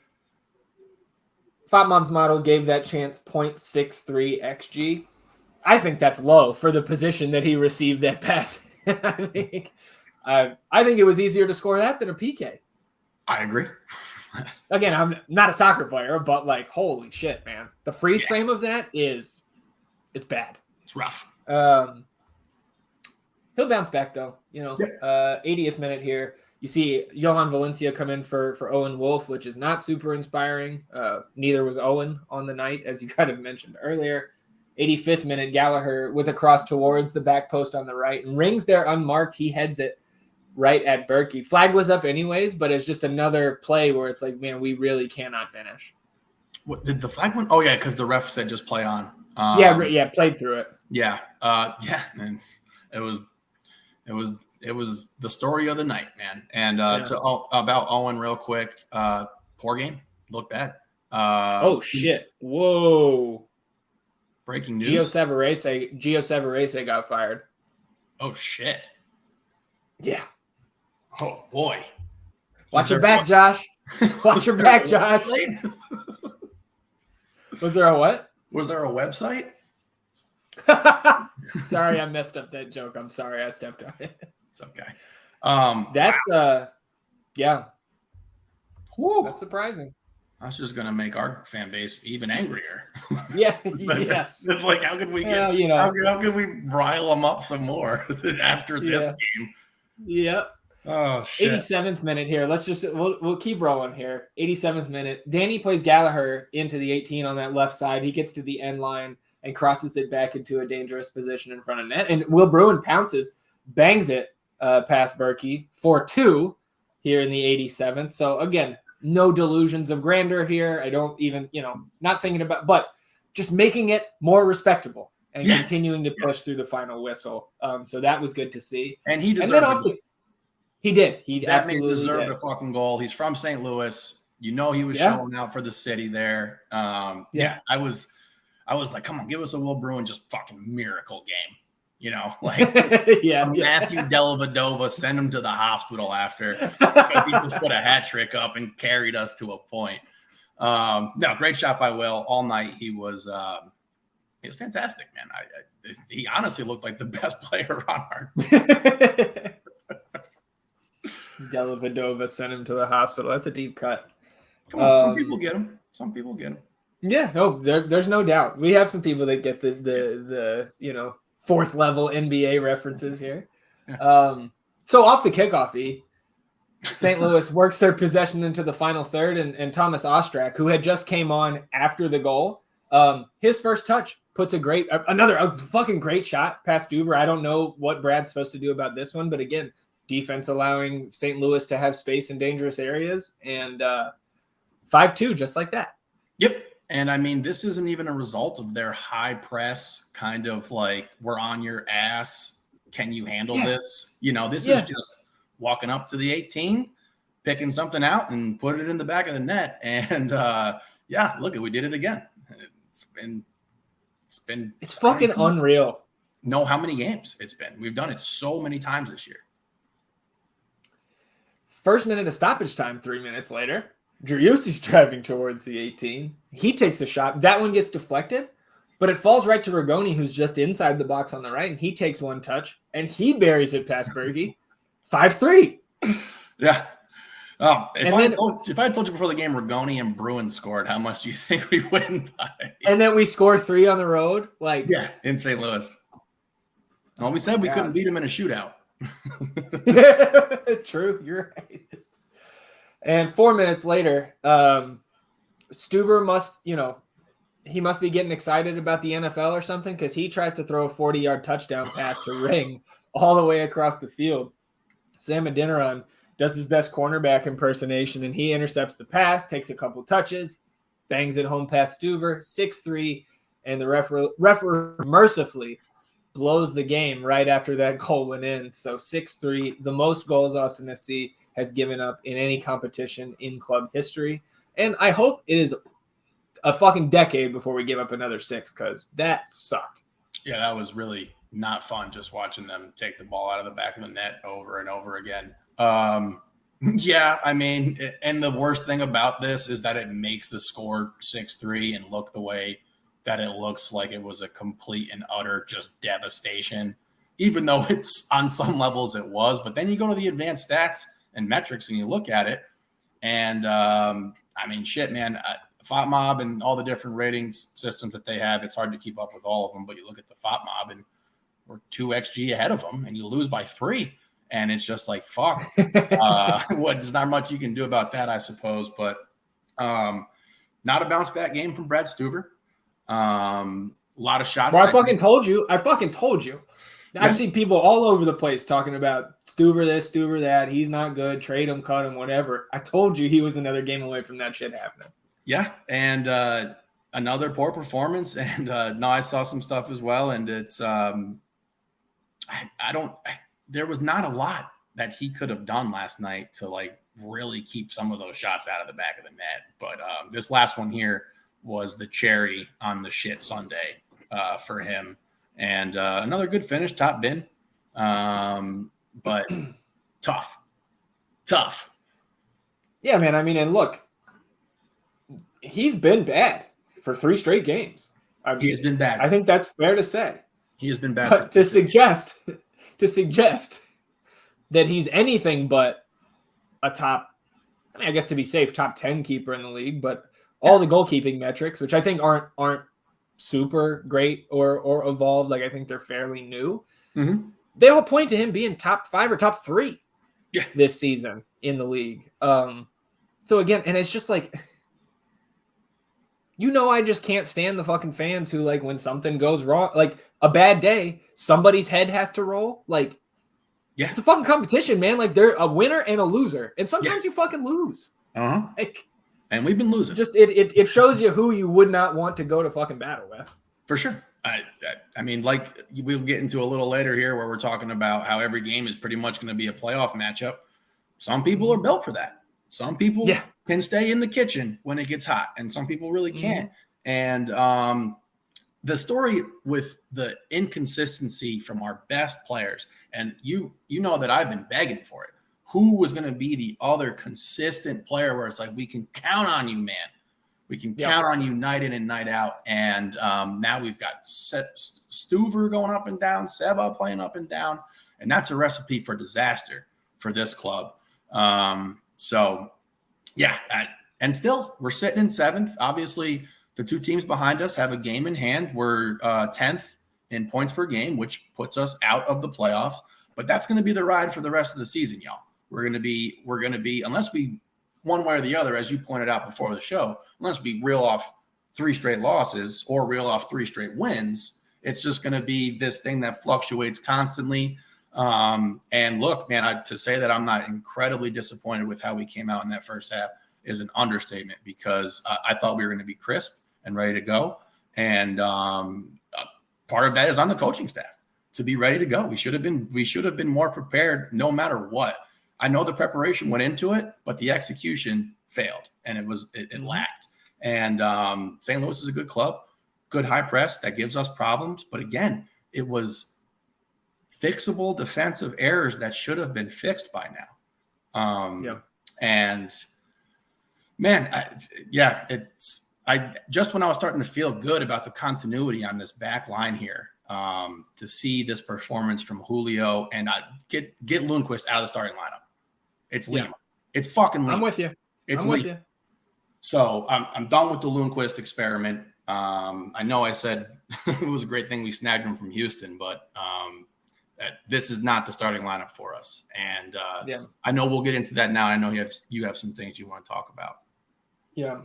[SPEAKER 1] Fat Mom's model gave that chance 0.63 XG. I think that's low for the position that he received that pass. I think it was easier to score that than a PK.
[SPEAKER 2] I agree.
[SPEAKER 1] Again, I'm not a soccer player, but holy shit, man. The freeze frame of that it's bad.
[SPEAKER 2] It's rough.
[SPEAKER 1] He'll bounce back though. 80th minute here. You see Johan Valencia come in for Owen Wolff, which is not super inspiring. Neither was Owen on the night, as you kind of mentioned earlier. 85th minute, Gallagher with a cross towards the back post on the right, and Ring's there unmarked. He heads it right at Berkey. Flag was up anyways, but it's just another play where it's man, we really cannot finish.
[SPEAKER 2] What did the flag win? Oh yeah, because the ref said just play on.
[SPEAKER 1] Played through it.
[SPEAKER 2] Yeah, and it was the story of the night, man. And about Owen real quick, poor game, looked bad.
[SPEAKER 1] Shit! Whoa!
[SPEAKER 2] Breaking news.
[SPEAKER 1] Gio Savarese got fired.
[SPEAKER 2] Oh shit!
[SPEAKER 1] Yeah.
[SPEAKER 2] Oh boy!
[SPEAKER 1] Watch your back, Josh. Watch your back, Josh. Was there a what?
[SPEAKER 2] Was there a website?
[SPEAKER 1] Sorry, I messed up that joke. I'm sorry I stepped on it.
[SPEAKER 2] It's okay.
[SPEAKER 1] That's yeah.
[SPEAKER 2] Whew.
[SPEAKER 1] That's surprising.
[SPEAKER 2] That's just gonna make our fan base even angrier.
[SPEAKER 1] Yeah. Yes.
[SPEAKER 2] Like, how could we get? How could we rile them up some more after this game?
[SPEAKER 1] Yep.
[SPEAKER 2] Oh shit.
[SPEAKER 1] 87th minute here. We'll keep rolling here. 87th minute. Danny plays Gallagher into the 18 on that left side. He gets to the end line and crosses it back into a dangerous position in front of net. And Will Bruin pounces, bangs it past Berkey for 2 here in the 87th. So again, no delusions of grandeur here. I don't even, not thinking about, but just making it more respectable and continuing to push through the final whistle. So that was good to see.
[SPEAKER 2] And he deserved it.
[SPEAKER 1] He did. He
[SPEAKER 2] that
[SPEAKER 1] absolutely
[SPEAKER 2] deserved a fucking goal. He's from St. Louis. He was showing out for the city there. I was like, come on, give us a Will Bruin just fucking miracle game. Matthew Dellavedova, send him to the hospital after because he just put a hat trick up and carried us to a point. No, great shot by Will all night. He was fantastic, man. He honestly looked like the best player on our team.
[SPEAKER 1] Dellavedova sent him to the hospital. That's a deep cut.
[SPEAKER 2] Come on, some people get him. Some people get him.
[SPEAKER 1] Yeah, no, there's no doubt. We have some people that get the fourth level NBA references here. Yeah. So off the kickoff, St. Louis works their possession into the final third, and Thomas Ostrak, who had just came on after the goal, his first touch puts a fucking great shot past Stuver. I don't know what Brad's supposed to do about this one, but again, defense allowing St. Louis to have space in dangerous areas, and 5-2 just like that.
[SPEAKER 2] Yep. And I mean, this isn't even a result of their high press kind of like, we're on your ass. Can you handle this? This is just walking up to the 18, picking something out and put it in the back of the net. And look, we did it again. It's
[SPEAKER 1] fucking unreal.
[SPEAKER 2] Know how many games it's been. We've done it so many times this year.
[SPEAKER 1] First minute of stoppage time, 3 minutes later. Driussi's driving towards the 18. He takes a shot. That one gets deflected, but it falls right to Rigoni, who's just inside the box on the right, and he takes one touch, and he buries it past Berkey. 5-3.
[SPEAKER 2] Yeah. Oh, if I had told you before the game Rigoni and Bruin scored, how much do you think we win by?
[SPEAKER 1] And then we score 3 on the road?
[SPEAKER 2] In St. Louis. Well, we said we couldn't beat him in a shootout.
[SPEAKER 1] True, you're right. And 4 minutes later, Stuver must be getting excited about the NFL or something, because he tries to throw a 40-yard touchdown pass to Ring all the way across the field. Sam Adeniran does his best cornerback impersonation, and he intercepts the pass, takes a couple touches, bangs it home past Stuver, 6-3, and the referee mercifully blows the game right after that goal went in. So 6-3, the most goals Austin FC has given up in any competition in club history. And I hope it is a fucking decade before we give up another 6, because that sucked.
[SPEAKER 2] Yeah, that was really not fun, just watching them take the ball out of the back of the net over and over again. Yeah, I mean, and the worst thing about this is that it makes the score 6-3 and look the way that it looks like it was a complete and utter just devastation, even though it's on some levels it was. But then you go to the advanced stats and metrics and you look at it, and I mean, shit, man, FOTMob and all the different ratings systems that they have, it's hard to keep up with all of them, but you look at the FOTMob and we're 2 XG ahead of them, and you lose by 3, and it's just like, fuck. There's not much you can do about that, I suppose, but not a bounce back game from Brad Stuver. A lot of shots.
[SPEAKER 1] Well, I fucking told you. I've seen people all over the place talking about Stuver this, Stuver that. He's not good. Trade him, cut him, whatever. I told you he was another game away from that shit happening.
[SPEAKER 2] Yeah, and another poor performance. And no, I saw some stuff as well. And it's there was not a lot that he could have done last night to like really keep some of those shots out of the back of the net. But this last one here was the cherry on the shit Sunday for him. And another good finish, top bin. But tough.
[SPEAKER 1] Yeah, man. I mean, and look, he's been bad for 3 straight games.
[SPEAKER 2] He's been bad.
[SPEAKER 1] I think that's fair to say.
[SPEAKER 2] He has been bad.
[SPEAKER 1] But to suggest that he's anything but a top, I mean, I guess to be safe, top 10 keeper in the league, but all the goalkeeping metrics, which I think aren't super great or evolved, like I think they're fairly new.
[SPEAKER 2] Mm-hmm.
[SPEAKER 1] They all point to him being top 5 or top 3 this season in the league. So again, and it's just like, I just can't stand the fucking fans who, like, when something goes wrong, like a bad day, somebody's head has to roll. Like, it's a fucking competition, man. Like, they're a winner and a loser, and sometimes you fucking lose. Like,
[SPEAKER 2] and we've been losing.
[SPEAKER 1] Just it shows you who you would not want to go to fucking battle with.
[SPEAKER 2] For sure. I mean, like we'll get into a little later here where we're talking about how every game is pretty much going to be a playoff matchup. Some people are built for that. Some people can stay in the kitchen when it gets hot, and some people really can't. And the story with the inconsistency from our best players, and you know that I've been begging for it. Who was going to be the other consistent player where it's like, we can count on you, man. We can count on you night in and night out. And now we've got Stuver going up and down, Seba playing up and down. And that's a recipe for disaster for this club. And still, we're sitting in 7th. Obviously, the 2 teams behind us have a game in hand. We're 10th in points per game, which puts us out of the playoffs. But that's going to be the ride for the rest of the season, y'all. We're going to be, unless we, one way or the other, as you pointed out before the show, unless we reel off 3 straight losses or reel off 3 straight wins, it's just going to be this thing that fluctuates constantly. And look, man, to say that I'm not incredibly disappointed with how we came out in that first half is an understatement, because I thought we were going to be crisp and ready to go. And part of that is on the coaching staff to be ready to go. We should have been more prepared no matter what. I know the preparation went into it, but the execution failed, and it lacked. And St. Louis is a good club, good high press that gives us problems. But again, it was fixable defensive errors that should have been fixed by now. And man, just when I was starting to feel good about the continuity on this back line here, to see this performance from Julio and get Lundqvist out of the starting lineup. It's Liam. It's fucking Liam.
[SPEAKER 1] I'm with you.
[SPEAKER 2] I'm with you. So I'm done with the Lundqvist experiment. I know I said it was a great thing we snagged him from Houston, but this is not the starting lineup for us. And I know we'll get into that now. I know you have some things you want to talk about. Yeah.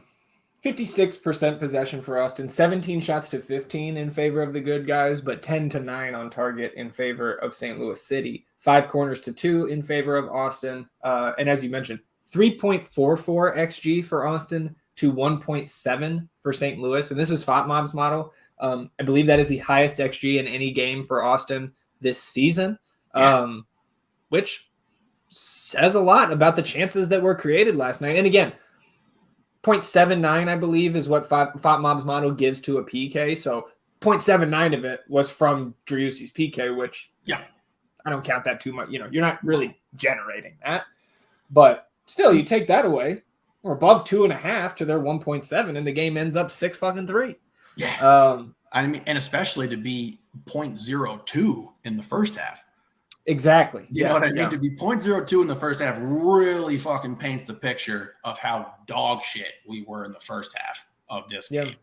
[SPEAKER 1] 56% possession for Austin, 17 shots to 15 in favor of the good guys, but 10-9 on target in favor of St. Louis City. 5 corners to 2 in favor of Austin. And as you mentioned, 3.44 XG for Austin to 1.7 for St. Louis. And this is FOTMob's model. I believe that is the highest XG in any game for Austin this season, which says a lot about the chances that were created last night. And again, 0.79, I believe, is what FOTMob's model gives to a PK. So 0.79 of it was from Driussi's PK, which I don't count that too much. You're not really generating that. But still, you take that away, we're above 2.5 to their 1.7, and the game ends up 6-3.
[SPEAKER 2] Yeah. I mean, and especially to be 0.02 in the first half.
[SPEAKER 1] Exactly.
[SPEAKER 2] You know what I mean? To be 0.02 in the first half really fucking paints the picture of how dog shit we were in the first half of this game.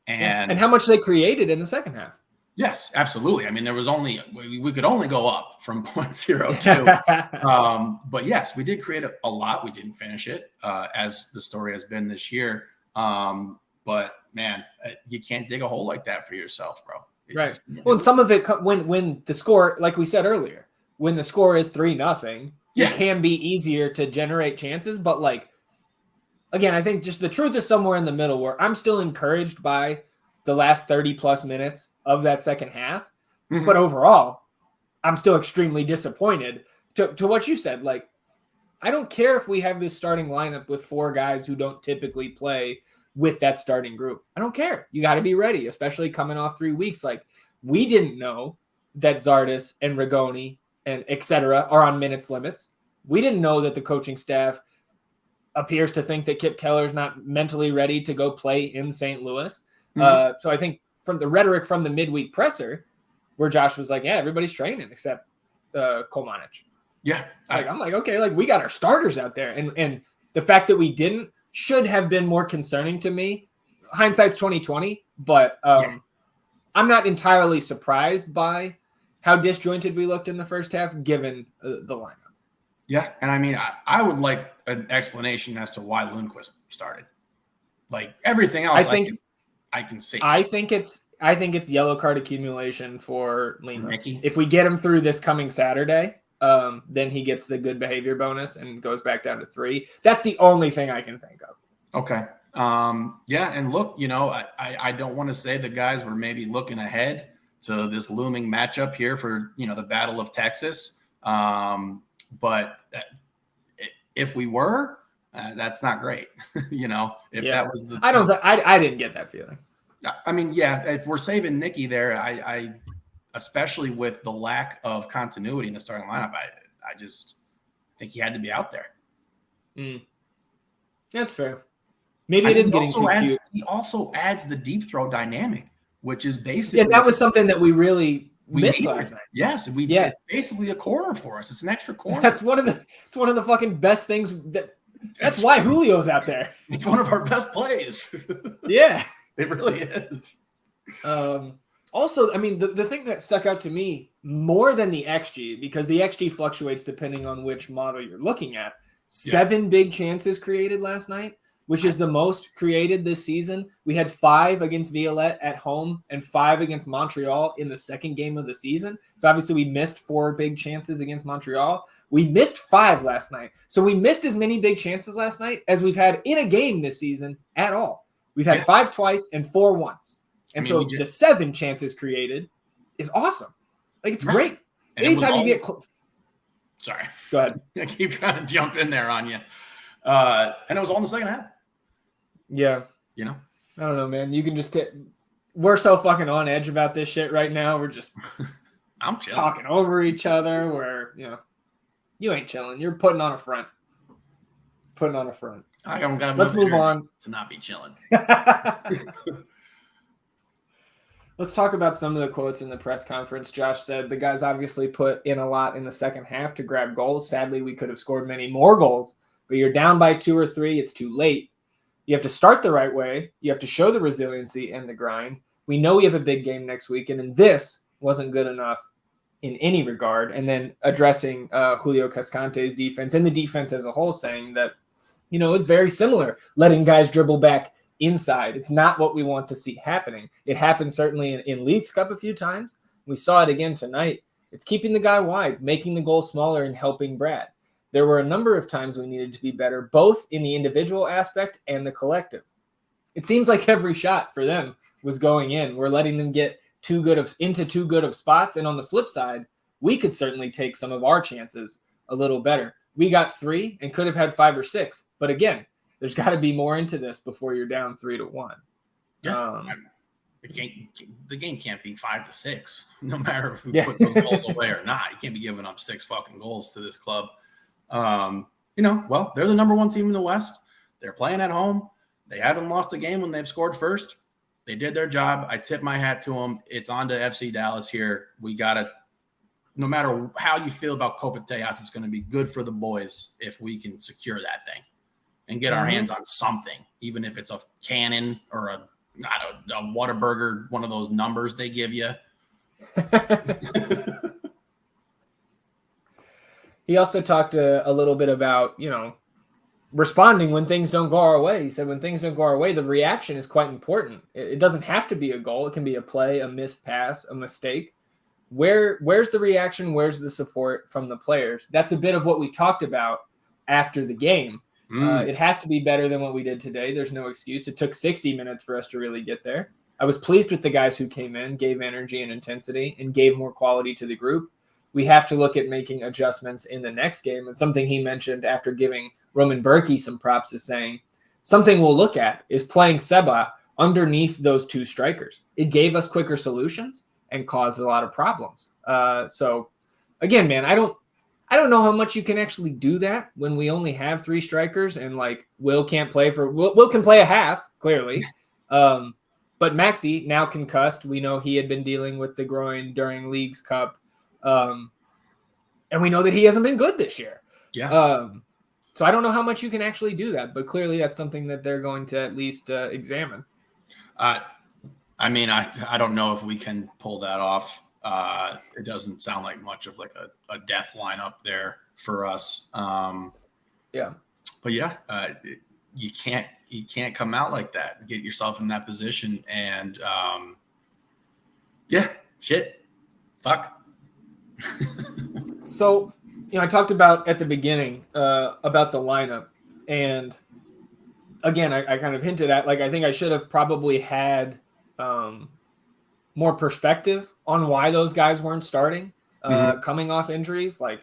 [SPEAKER 2] And
[SPEAKER 1] how much they created in the second half.
[SPEAKER 2] Yes, absolutely. I mean, there was we could only go up from 0.02. But yes, we did create a lot. We didn't finish it, as the story has been this year. But man, you can't dig a hole like that for yourself, bro.
[SPEAKER 1] Right. Well, and some of it, when the score, like we said earlier, when the score is 3-0, it can be easier to generate chances. But like, again, I think just the truth is somewhere in the middle, where I'm still encouraged by the last 30 plus minutes of that second half. Mm-hmm. But overall, I'm still extremely disappointed to what you said. Like, I don't care if we have this starting lineup with 4 guys who don't typically play with that starting group. I don't care. You got to be ready, especially coming off 3 weeks. Like, we didn't know that Zardes and Rigoni and et cetera are on minutes limits. We didn't know that the coaching staff appears to think that Kip Keller's not mentally ready to go play in St. Louis. Mm-hmm. So I think from the rhetoric from the midweek presser, where Josh was like, yeah, everybody's training except Kolmanich.
[SPEAKER 2] Yeah.
[SPEAKER 1] I'm like, okay, like we got our starters out there. And the fact that we didn't should have been more concerning to me. Hindsight's 2020, but I'm not entirely surprised by how disjointed we looked in the first half, given the lineup.
[SPEAKER 2] Yeah, and I mean, I would like an explanation as to why Lundqvist started. Like everything else, I can see.
[SPEAKER 1] I think it's yellow card accumulation for Lima.
[SPEAKER 2] Nicky.
[SPEAKER 1] If we get him through this coming Saturday, then he gets the good behavior bonus and goes back down to 3. That's the only thing I can think of.
[SPEAKER 2] Okay. Yeah, and look, I don't want to say the guys were maybe looking ahead to this looming matchup here for, the Battle of Texas. But if we were, that's not great. That was the.
[SPEAKER 1] I didn't get that feeling.
[SPEAKER 2] I mean, yeah, if we're saving Nicky there, I especially with the lack of continuity in the starting lineup, I just think he had to be out there.
[SPEAKER 1] That's fair. Maybe it is getting too cute.
[SPEAKER 2] He also adds the deep throw dynamic, which is basically.
[SPEAKER 1] Yeah, that was something that we missed last night.
[SPEAKER 2] Yes, it's basically a corner for us. It's an extra corner.
[SPEAKER 1] It's one of the fucking best things. That's why Julio's out there.
[SPEAKER 2] It's one of our best plays.
[SPEAKER 1] Yeah,
[SPEAKER 2] it really is.
[SPEAKER 1] Also, I mean, the thing that stuck out to me more than the XG, because the XG fluctuates depending on which model you're looking at. 7 big chances created last night, which is the most created this season. We had 5 against Violette at home and 5 against Montreal in the second game of the season. So obviously we missed 4 big chances against Montreal. We missed 5 last night. So we missed as many big chances last night as we've had in a game this season at all. We've had 5 twice and 4 once. And the 7 chances created is awesome. Like, it's great. And anytime you get
[SPEAKER 2] sorry.
[SPEAKER 1] Go ahead.
[SPEAKER 2] I keep trying to jump in there on you. And it was all in the second half.
[SPEAKER 1] Yeah. I don't know, man. You can just we're so fucking on edge about this shit right now. We're just
[SPEAKER 2] I'm chilling.
[SPEAKER 1] Talking over each other. Where, you ain't chilling. You're putting on a front. Let's move on
[SPEAKER 2] to not be chilling.
[SPEAKER 1] Let's talk about some of the quotes in the press conference. Josh said the guys obviously put in a lot in the second half to grab goals. Sadly, we could have scored many more goals, but you're down by 2 or 3. It's too late. You have to start the right way. You have to show the resiliency and the grind. We know we have a big game next week, and this wasn't good enough in any regard. And then addressing Julio Cascante's defense and the defense as a whole, saying that, it's very similar, letting guys dribble back inside. It's not what we want to see happening. It happened certainly in Leagues Cup a few times. We saw it again tonight. It's keeping the guy wide, making the goal smaller, and helping Brad. There were a number of times we needed to be better, both in the individual aspect and the collective. It seems like every shot for them was going in. We're letting them get into too good of spots. And on the flip side, we could certainly take some of our chances a little better. We got 3 and could have had 5 or 6. But again, there's got to be more into this before you're down 3-1.
[SPEAKER 2] Yeah. The game can't be 5-6, no matter if we put those goals away or not. You can't be giving up 6 fucking goals to this club. Well, they're the number 1 team in the West. They're playing at home. They haven't lost a game when they've scored first. They did their job. I tip my hat to them. It's on to FC Dallas here. We got to, no matter how you feel about Copa Tejas, it's going to be good for the boys if we can secure that thing and get our hands on something, even if it's a cannon or a Whataburger, one of those numbers they give you.
[SPEAKER 1] He also talked a little bit about, responding when things don't go our way. He said when things don't go our way, the reaction is quite important. It doesn't have to be a goal. It can be a play, a missed pass, a mistake. Where's the reaction? Where's the support from the players? That's a bit of what we talked about after the game. It has to be better than what we did today. There's no excuse. It took 60 minutes for us to really get there. I was pleased with the guys who came in, gave energy and intensity, and gave more quality to the group. We have to look at making adjustments in the next game. And something he mentioned after giving Roman Berkey some props is saying, something we'll look at is playing Seba underneath those 2 strikers. It gave us quicker solutions and caused a lot of problems. So again, man, I don't know how much you can actually do that when we only have 3 strikers and Will can't play Will can play a half, clearly. But Maxey, now concussed, we know he had been dealing with the groin during Leagues Cup. And we know that he hasn't been good this year.
[SPEAKER 2] Yeah.
[SPEAKER 1] So I don't know how much you can actually do that, but clearly that's something that they're going to at least examine.
[SPEAKER 2] I mean, I don't know if we can pull that off. It doesn't sound like much of like a death lineup there for us.
[SPEAKER 1] Yeah.
[SPEAKER 2] But yeah, you can't come out like that. Get yourself in that position, and yeah, shit, fuck.
[SPEAKER 1] So, I talked about at the beginning about the lineup, and again, I kind of hinted at, like, I think I should have probably had more perspective on why those guys weren't starting coming off injuries. Like,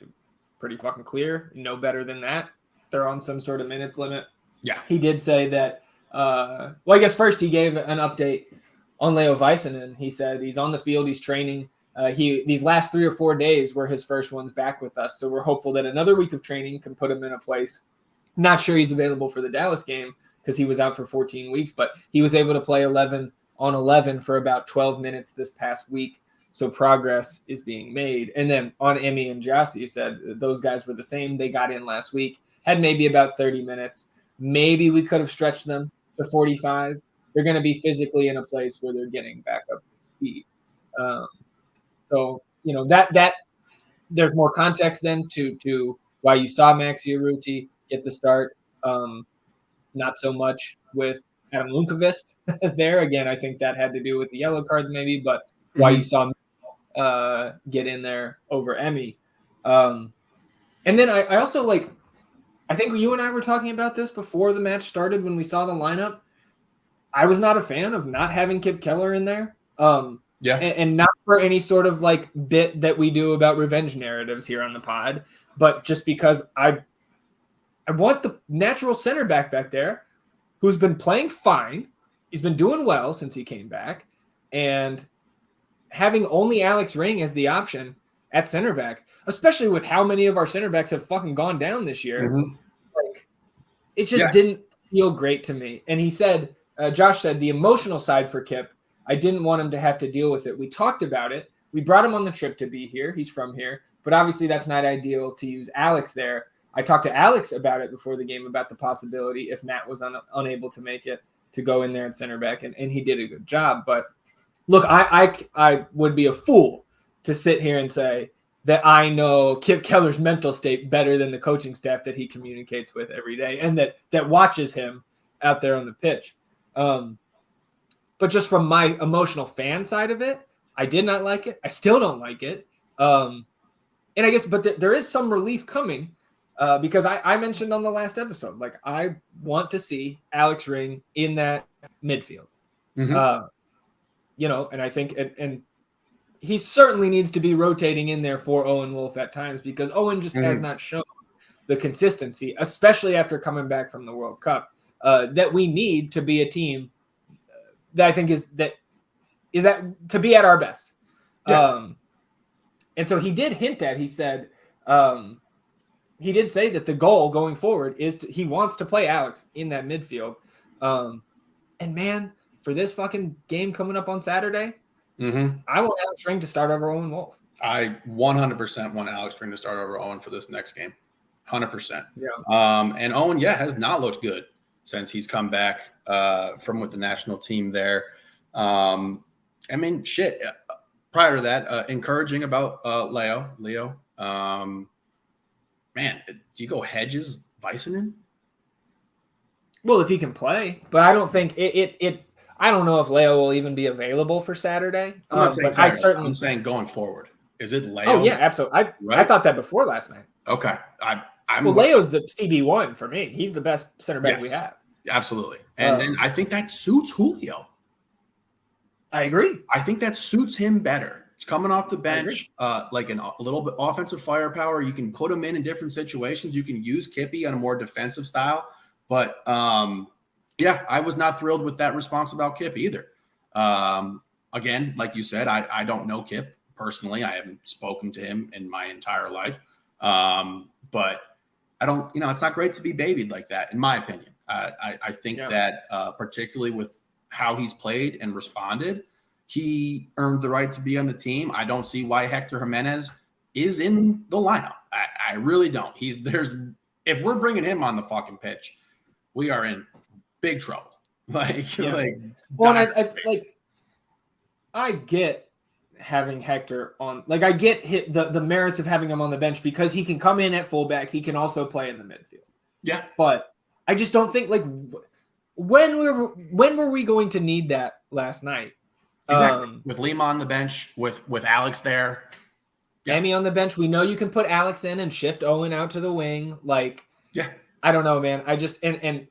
[SPEAKER 1] pretty fucking clear, no better than that. They're on some sort of minutes limit.
[SPEAKER 2] Yeah.
[SPEAKER 1] He did say that, well, I guess first he gave an update on Leo Väisänen. He said he's on the field, he's training. These last 3 or 4 days were his first ones back with us. So we're hopeful that another week of training can put him in a place. Not sure he's available for the Dallas game because he was out for 14 weeks, but he was able to play 11 on 11 for about 12 minutes this past week. So progress is being made. And then on Emmy and Jossie, you said those guys were the same. They got in last week, had maybe about 30 minutes. Maybe we could have stretched them to 45. They're going to be physically in a place where they're getting back up to speed. So, that there's more context then to why you saw Maxi Urruti get the start. Not so much with Adam Lundqvist there. Again, I think that had to do with the yellow cards maybe, but why you saw get in there over Emmy. And then I also I think you and I were talking about this before the match started when we saw the lineup. I was not a fan of not having Kip Keller in there. And not for any sort of bit that we do about revenge narratives here on the pod, but just because I want the natural center back there who's been playing fine. He's been doing well since he came back, and having only Alex Ring as the option at center back, especially with how many of our center backs have fucking gone down this year, it just didn't feel great to me. And he said, Josh said, the emotional side for Kip, I didn't want him to have to deal with it. We talked about it. We brought him on the trip to be here. He's from here. But obviously that's not ideal to use Alex there. I talked to Alex about it before the game, about the possibility if Matt was unable to make it, to go in there at center back, and he did a good job. But look, I would be a fool to sit here and say that I know Kip Keller's mental state better than the coaching staff that he communicates with every day and that watches him out there on the pitch. But just from my emotional fan side of it, I did not like it. I still don't like it. And I guess, but there is some relief coming because I mentioned on the last episode, I want to see Alex Ring in that midfield. And I think, and he certainly needs to be rotating in there for Owen Wolff at times, because Owen just has not shown the consistency, especially after coming back from the World Cup, that we need to be a team that I think is to be at our best. And so he did hint at, he said, he did say that the goal going forward is he wants to play Alex in that midfield. And man, for this fucking game coming up on Saturday, I want Alex Ring to start over Owen Wolff.
[SPEAKER 2] I 100% want Alex Ring to start over Owen for this next game. 100%.
[SPEAKER 1] Yeah.
[SPEAKER 2] And Owen, has not looked good since he's come back from with the national team there. I mean, shit. Prior to that, encouraging about Leo. Man, do you go Hedges, Väisänen?
[SPEAKER 1] Well, if he can play, but I don't think it. I don't know if Leo will even be available for Saturday.
[SPEAKER 2] I'm not saying
[SPEAKER 1] Saturday.
[SPEAKER 2] I'm saying going forward. Is it Leo?
[SPEAKER 1] Oh yeah, absolutely. I thought that before last night.
[SPEAKER 2] Okay,
[SPEAKER 1] Leo's the CB1 for me. He's the best center back we have.
[SPEAKER 2] Absolutely, and I think that suits Julio.
[SPEAKER 1] I agree.
[SPEAKER 2] I think that suits him better. He's coming off the bench, a little bit offensive firepower. You can put him in different situations. You can use Kippy on a more defensive style. But, I was not thrilled with that response about Kip either. Again, like you said, I don't know Kip personally. I haven't spoken to him in my entire life. But I don't, it's not great to be babied like that, in my opinion. I think that particularly with how he's played and responded, he earned the right to be on the team. I don't see why Hector Jimenez is in the lineup. I really don't. If we're bringing him on the fucking pitch, we are in big trouble.
[SPEAKER 1] I get having Hector on. Like, I get the merits of having him on the bench because he can come in at fullback. He can also play in the midfield.
[SPEAKER 2] Yeah,
[SPEAKER 1] but I just don't think when were we going to need that last night?
[SPEAKER 2] Exactly. With Lima on the bench, with Alex there.
[SPEAKER 1] Yeah. Amy on the bench. We know you can put Alex in and shift Owen out to the wing.
[SPEAKER 2] Yeah.
[SPEAKER 1] I don't know, man. I just and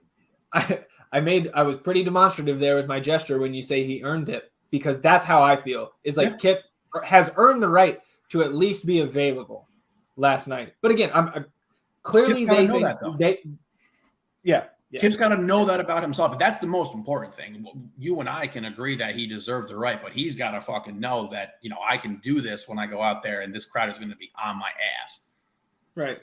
[SPEAKER 1] I was pretty demonstrative there with my gesture when you say he earned it, because that's how I feel. Is Kip has earned the right to at least be available last night. But again, I'm clearly they think
[SPEAKER 2] Kip's got to know that about himself. That's the most important thing. You and I can agree that he deserved the right, but he's got to fucking know that, I can do this when I go out there and this crowd is going to be on my ass.
[SPEAKER 1] Right.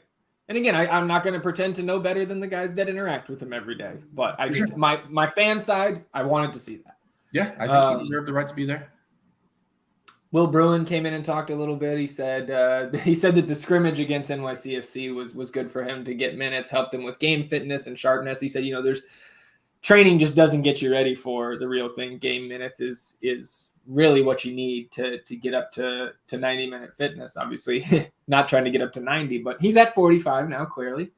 [SPEAKER 1] And again, I'm not going to pretend to know better than the guys that interact with him every day. But my fan side, I wanted to see that.
[SPEAKER 2] Yeah, I think he deserved the right to be there.
[SPEAKER 1] Will Bruin came in and talked a little bit. He said that the scrimmage against NYCFC was good for him to get minutes, helped him with game fitness and sharpness. He said, there's training just doesn't get you ready for the real thing. Game minutes is really what you need to get up to 90-minute fitness. Obviously, not trying to get up to 90, but he's at 45 now, clearly.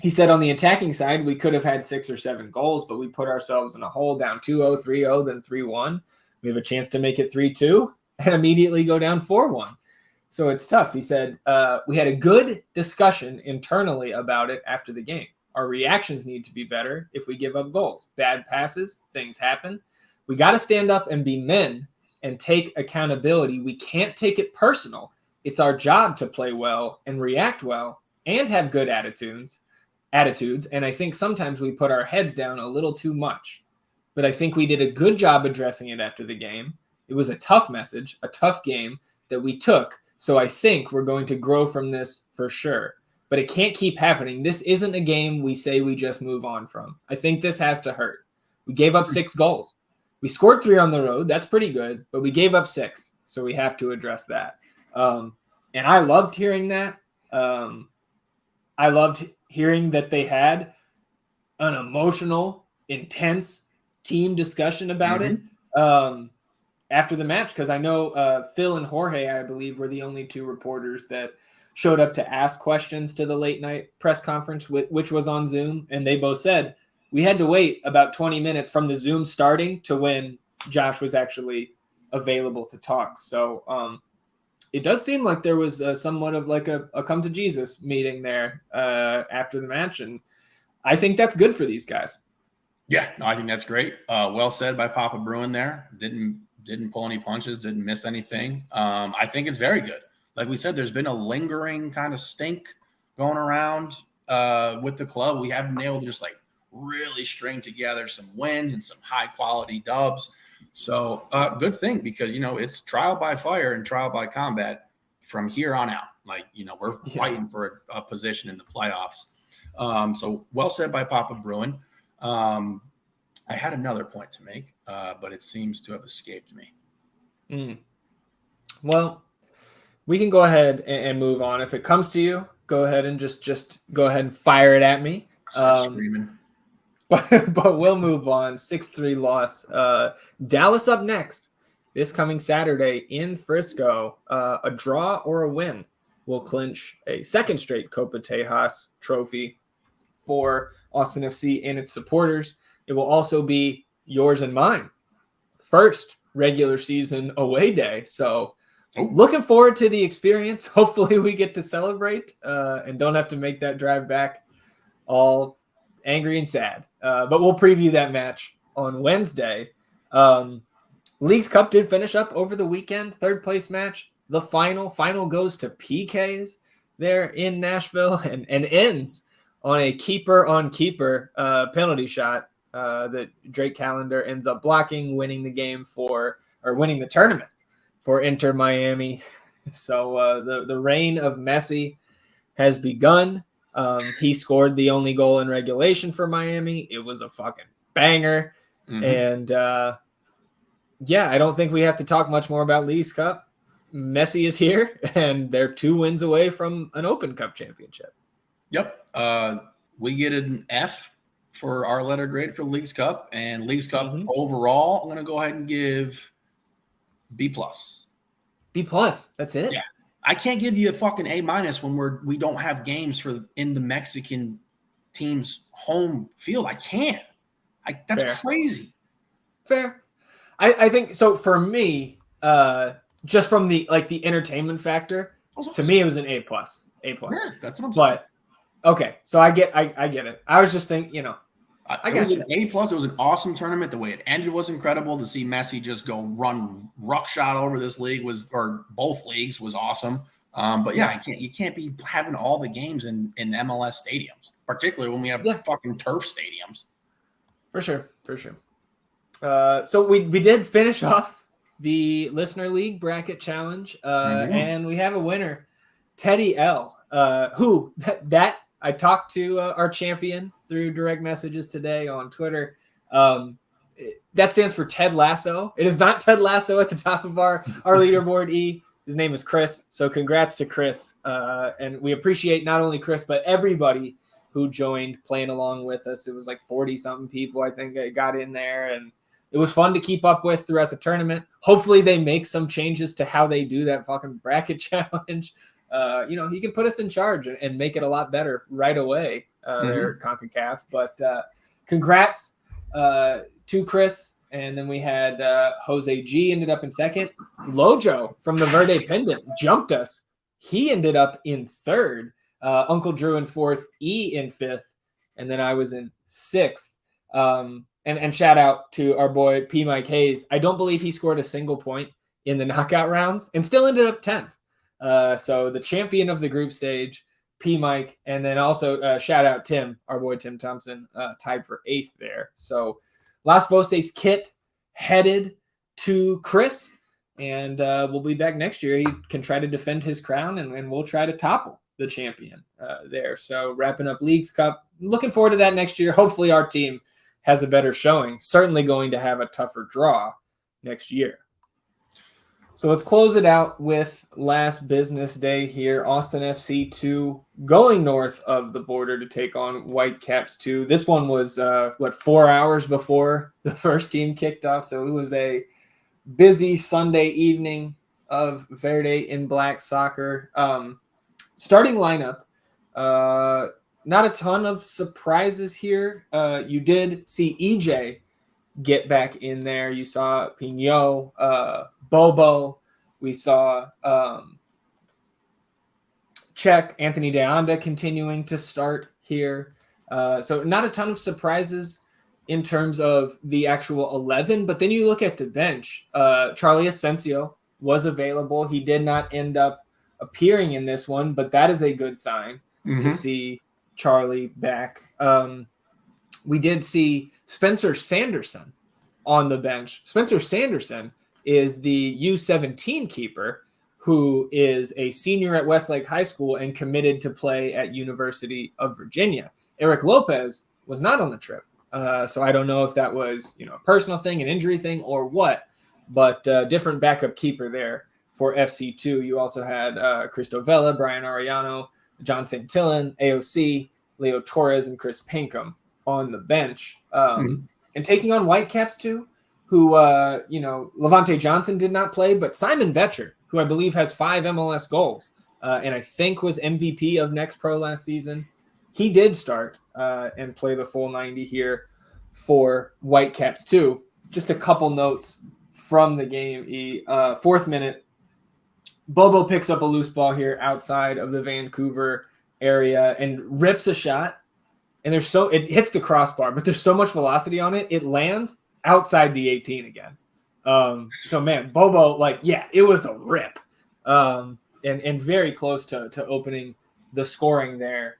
[SPEAKER 1] He said on the attacking side, we could have had 6 or 7 goals, but we put ourselves in a hole, down 2-0, 3-0, then 3-1. We have a chance to make it 3-2 and immediately go down 4-1. So it's tough. He said, we had a good discussion internally about it after the game. Our reactions need to be better if we give up goals. Bad passes, things happen. We got to stand up and be men and take accountability. We can't take it personal. It's our job to play well and react well and have good attitudes. And I think sometimes we put our heads down a little too much. But I think we did a good job addressing it after the game. It was a tough message, a tough game that we took. So I think we're going to grow from this for sure. But it can't keep happening. This isn't a game we say we just move on from. I think this has to hurt. We gave up 6 goals. We scored 3 on the road. That's pretty good. But we gave up 6. So we have to address that. And I loved hearing that. I loved hearing that they had an emotional, intense team discussion about it after the match, because I know Phil and Jorge, I believe, were the only 2 reporters that showed up to ask questions to the late night press conference, which was on Zoom, and they both said we had to wait about 20 minutes from the Zoom starting to when Josh was actually available to talk. So it does seem like there was somewhat of like a come to Jesus meeting there after the match, and I think that's good for these guys.
[SPEAKER 2] Yeah, no, I think that's great. Well said by Papa Bruin there. Didn't pull any punches, didn't miss anything. I think it's very good. Like we said, there's been a lingering kind of stink going around with the club. We haven't been able to just really string together some wins and some high quality dubs. So good thing, because, it's trial by fire and trial by combat from here on out. We're fighting for a position in the playoffs. So well said by Papa Bruin. I had another point to make, but it seems to have escaped me.
[SPEAKER 1] Well, we can go ahead and move on. If it comes to you, go ahead and just go ahead and fire it at me.
[SPEAKER 2] Screaming.
[SPEAKER 1] But we'll move on. 6-3 loss. Dallas up next this coming Saturday in Frisco. A draw or a win will clinch a second straight Copa Tejas trophy for Austin FC and its supporters. It will also be yours and mine first regular season away day. So looking forward to the experience. Hopefully we get to celebrate and don't have to make that drive back all angry and sad. But we'll preview that match on Wednesday. Leagues Cup did finish up over the weekend. 3rd place match. The final goes to PKs there in Nashville and ends on a keeper penalty shot that Drake Callender ends up blocking, winning the tournament for Inter Miami. So the reign of Messi has begun. He scored the only goal in regulation for Miami. It was a fucking banger. And I don't think we have to talk much more about Leagues Cup. Messi is here, and they're 2 wins away from an Open Cup championship.
[SPEAKER 2] Yep. We get an F for our letter grade for Leagues Cup, and Leagues Cup overall, I'm going to go ahead and give B+.
[SPEAKER 1] B+. That's it.
[SPEAKER 2] Yeah. I can't give you a fucking A- when we don't have games in the Mexican team's home field. I can't. That's
[SPEAKER 1] Fair.
[SPEAKER 2] crazy.
[SPEAKER 1] Fair. I think so. For me, just from the entertainment factor, to me it was an A+. A+.
[SPEAKER 2] Yeah, that's what I'm saying.
[SPEAKER 1] But okay, so I get it. I was just thinking,
[SPEAKER 2] it was an A+. It was an awesome tournament. The way it ended was incredible. To see Messi just go run ruckshot over this league or both leagues was awesome. But yeah, you can't be having all the games in MLS stadiums, particularly when we have fucking turf stadiums. For sure.
[SPEAKER 1] So we did finish off the Listener League Bracket Challenge, and we have a winner, Teddy L, who that I talked to our champion through direct messages today on Twitter. That stands for Ted Lasso. It is not Ted Lasso at the top of our leaderboard E. His name is Chris. So congrats to Chris. And we appreciate not only Chris, but everybody who joined playing along with us. It was like 40-something people, I think, that got in there. And it was fun to keep up with throughout the tournament. Hopefully they make some changes to how they do that fucking bracket challenge. He can put us in charge and make it a lot better right away there at CONCACAF. But congrats to Chris. And then we had Jose G ended up in second. Lojo from the Verde Pendant jumped us. He ended up in third. Uncle Drew in fourth. E in fifth. And then I was in sixth. And shout out to our boy P. Mike Hayes. I don't believe he scored a single point in the knockout rounds and still ended up 10th. So the champion of the group stage, P. Mike. And then also shout out Tim, our boy Tim Thompson, tied for 8th there. So Las Voces kit headed to Chris, and we'll be back next year. He can try to defend his crown, and we'll try to topple the champion there. So wrapping up Leagues Cup. Looking forward to that next year. Hopefully our team has a better showing. Certainly going to have a tougher draw next year. So let's close it out with last business day here. Austin FC 2 going north of the border to take on Whitecaps 2. This one was, 4 hours before the first team kicked off. So it was a busy Sunday evening of Verde in black soccer. Starting lineup, not a ton of surprises here. You did see EJ get back in there. You saw Pinot, Bobo. We saw Czech, Anthony De Anda continuing to start here. So not a ton of surprises in terms of the actual 11. But then you look at the bench. Charlie Asensio was available. He did not end up appearing in this one, but that is a good sign to see Charlie back. We did see Spencer Sanderson on the bench. Spencer Sanderson is the U17 keeper who is a senior at Westlake High School and committed to play at University of Virginia. Eric Lopez was not on the trip. So I don't know if that was, a personal thing, an injury thing, or what, but different backup keeper there for FC2. You also had Cristo Vela, Brian Arellano, John Santillan, AOC, Leo Torres, and Chris Pinkham on the bench. And taking on Whitecaps too, who, Levante Johnson did not play, but Simon Betcher, who I believe has 5 MLS goals and I think was MVP of Next Pro last season. He did start and play the full 90 here for Whitecaps too. Just a couple notes from the game. 4th minute, Bobo picks up a loose ball here outside of the Vancouver area and rips a shot. And it hits the crossbar, but there's so much velocity on it. It lands outside the 18 again. So man, Bobo, it was a rip. And very close to opening the scoring there.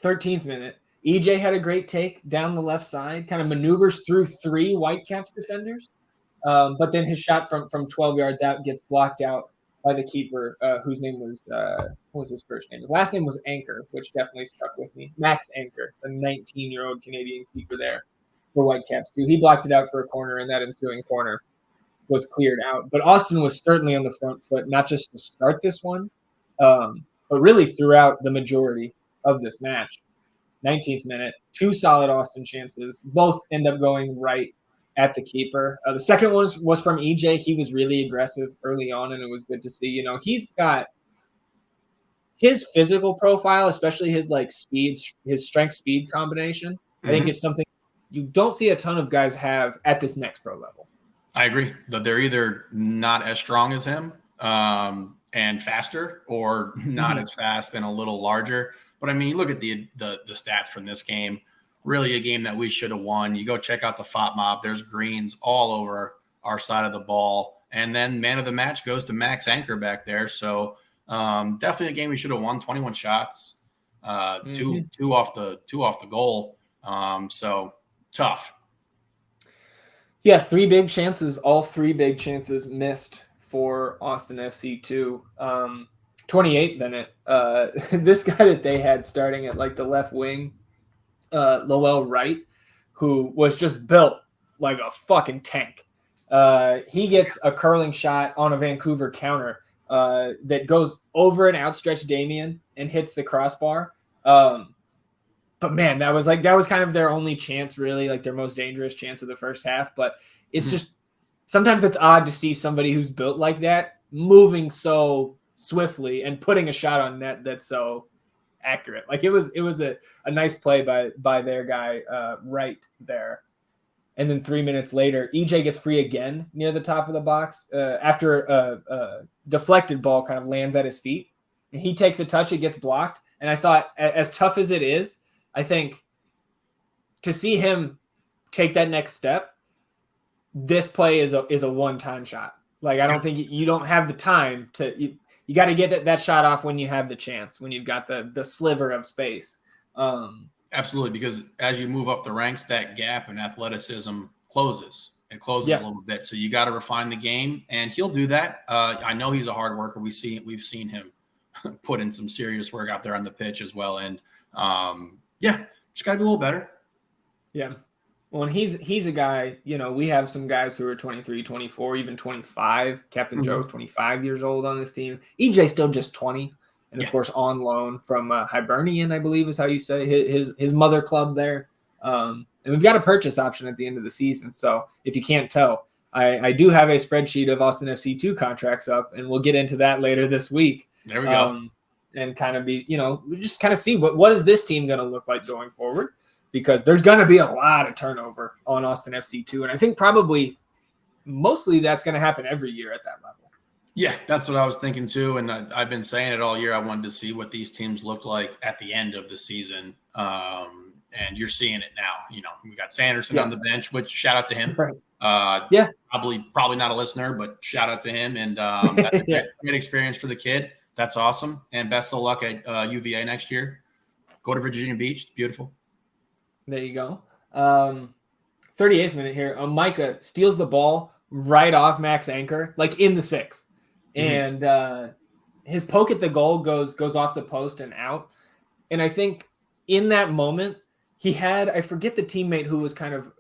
[SPEAKER 1] 13th minute, EJ had a great take down the left side, kind of maneuvers through 3 Whitecaps defenders. But then his shot from 12 yards out gets blocked out by the keeper, whose name was, what was his first name? His last name was Anchor, which definitely stuck with me. Max Anchor, a 19-year-old Canadian keeper there Whitecaps too. He blocked it out for a corner, and that ensuing corner was cleared out. But Austin was certainly on the front foot, not just to start this one, but really throughout the majority of this match. 19th minute, 2 solid Austin chances. Both end up going right at the keeper. The second one was from EJ. He was really aggressive early on, and it was good to see. He's got his physical profile, especially his speed, his strength speed combination. I think is something you don't see a ton of guys have at this next pro level.
[SPEAKER 2] I agree that they're either not as strong as him and faster, or not as fast and a little larger. But I mean, you look at the stats from this game, really a game that we should have won. You go check out the FOP mob. There's greens all over our side of the ball. And then man of the match goes to Max Anchor back there. So definitely a game we should have won. 21 shots, two off the goal. So tough.
[SPEAKER 1] Yeah, 3 big chances. All 3 big chances missed for Austin FC too. 28th minute. This guy that they had starting at the left wing, Lowell Wright, who was just built like a fucking tank. He gets a curling shot on a Vancouver counter that goes over an outstretched Damien and hits the crossbar. But man, that was kind of their only chance, really, their most dangerous chance of the first half. But it's just sometimes it's odd to see somebody who's built like that moving so swiftly and putting a shot on net that's so accurate. It was a nice play by their guy right there. And then 3 minutes later, EJ gets free again near the top of the box after a deflected ball kind of lands at his feet. And he takes a touch, it gets blocked. And I thought, as tough as it is, I think to see him take that next step, this play is a one-time shot. I don't think you don't have the time to you got to get that shot off when you have the chance, when you've got the sliver of space.
[SPEAKER 2] Absolutely, because as you move up the ranks, that gap in athleticism closes. It closes a little bit. So you got to refine the game, and he'll do that. I know he's a hard worker. We've seen him put in some serious work out there on the pitch as well. And just got to be a little better. Yeah.
[SPEAKER 1] Well, and he's a guy, we have some guys who are 23, 24, even 25. Captain Joe's 25 years old on this team. EJ's still just 20. And, of course, on loan from Hibernian, I believe is how you say his mother club there. And we've got a purchase option at the end of the season. So if you can't tell, I do have a spreadsheet of Austin FC2 contracts up, and we'll get into that later this week.
[SPEAKER 2] There we go.
[SPEAKER 1] And kind of be, we just kind of see what is this team going to look like going forward, because there's going to be a lot of turnover on Austin FC2. And I think probably mostly that's going to happen every year at that level.
[SPEAKER 2] Yeah, that's what I was thinking too. And I've been saying it all year. I wanted to see what these teams looked like at the end of the season. And you're seeing it now. We got Sanderson on the bench, which shout out to him.
[SPEAKER 1] Right.
[SPEAKER 2] Probably not a listener, but shout out to him. And that's a great experience for the kid. That's awesome. And best of luck at UVA next year. Go to Virginia Beach. It's beautiful.
[SPEAKER 1] There you go. 38th minute here. Micah steals the ball right off Max Anchor, in the 6. And his poke at the goal goes off the post and out. And I think in that moment, he had, I forget the teammate who was kind of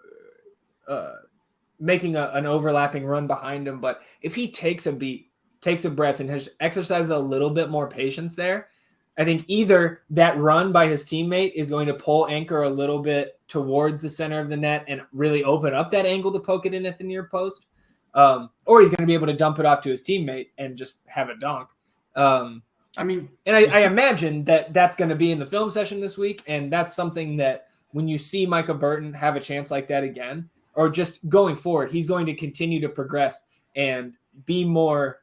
[SPEAKER 1] making an overlapping run behind him. But if he takes a beat, takes a breath, and has exercised a little bit more patience there, I think either that run by his teammate is going to pull Anchor a little bit towards the center of the net and really open up that angle to poke it in at the near post, or he's going to be able to dump it off to his teammate and just have a dunk. I imagine that's going to be in the film session this week, and that's something that when you see Micah Burton have a chance like that again, or just going forward, he's going to continue to progress and be more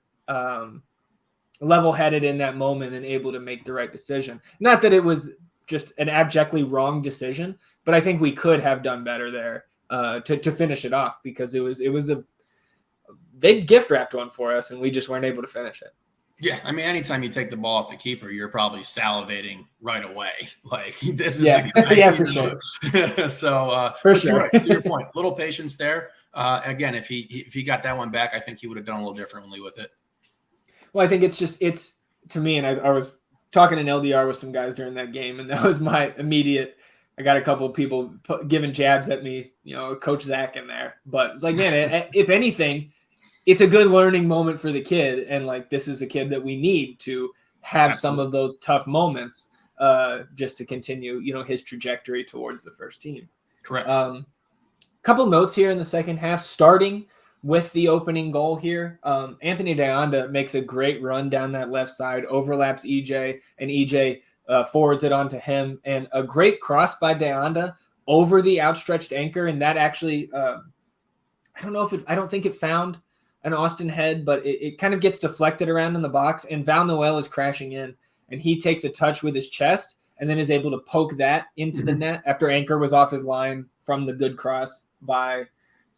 [SPEAKER 1] level-headed in that moment and able to make the right decision. Not that it was just an abjectly wrong decision, but I think we could have done better there to finish it off, because they gift wrapped one for us and we just weren't able to finish it.
[SPEAKER 2] Yeah, anytime you take the ball off the keeper, you're probably salivating right away. This is the guy
[SPEAKER 1] for sure.
[SPEAKER 2] So
[SPEAKER 1] for sure,
[SPEAKER 2] to your point, little patience there. Again, if he got that one back, I think he would have done a little differently with it.
[SPEAKER 1] Well, I think it's to me, and I was talking in LDR with some guys during that game, and that was my immediate I got a couple of people giving jabs at me, Coach Zac in there. But it's like, man, if anything, it's a good learning moment for the kid. And like, this is a kid that we need to have
[SPEAKER 2] Absolutely.
[SPEAKER 1] some of those tough moments just to continue, his trajectory towards the first team.
[SPEAKER 2] Correct.
[SPEAKER 1] Couple notes here in the second half, starting with the opening goal here. Anthony Deonda makes a great run down that left side, overlaps EJ, and EJ forwards it onto him. And a great cross by Deonda over the outstretched anchor. And that actually, I don't think it found an Austin head, but it kind of gets deflected around in the box. And Val Noel is crashing in, and he takes a touch with his chest and then is able to poke that into the net after anchor was off his line from the good cross by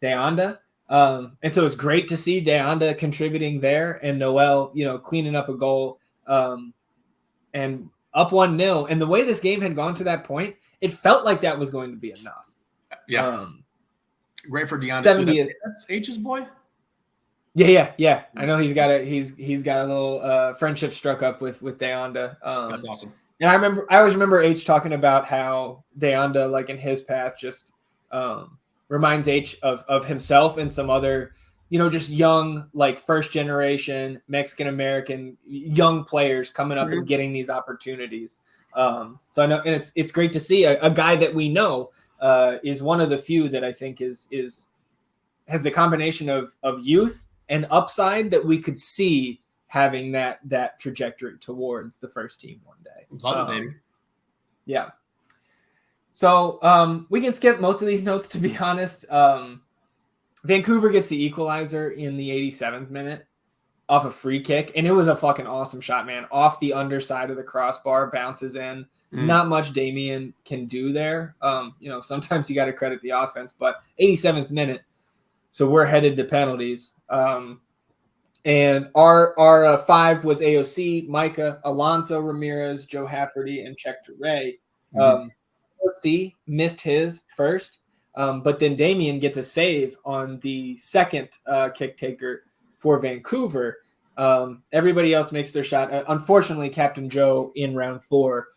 [SPEAKER 1] Deonda. And so it's great to see Deonda contributing there and Noel, cleaning up a goal and up 1-0. And the way this game had gone to that point, it felt like that was going to be enough.
[SPEAKER 2] Yeah. Great for Deonda. That's H's boy.
[SPEAKER 1] Yeah. I know he's got a little friendship struck up with Deonda.
[SPEAKER 2] That's awesome.
[SPEAKER 1] And I always remember H talking about how Deonda, like in his path, just reminds H of himself and some other, just young, like first generation Mexican-American young players coming up and getting these opportunities. So I know, and it's great to see a guy that we know is one of the few that I think has the combination of youth and upside that we could see having that trajectory towards the first team one day.
[SPEAKER 2] Love it, baby.
[SPEAKER 1] Yeah. So we can skip most of these notes, to be honest. Vancouver gets the equalizer in the 87th minute off a free kick, and it was a fucking awesome shot, man. Off the underside of the crossbar, bounces in. Not much Damien can do there. Sometimes you got to credit the offense, but 87th minute, so we're headed to penalties. And our five was AOC, Micah, Alonso, Ramirez, Joe Hafferty, and Czech Ray. AOC missed his first, but then Damien gets a save on the second kick taker for Vancouver. Everybody else makes their shot. Unfortunately, Captain Joe in round 4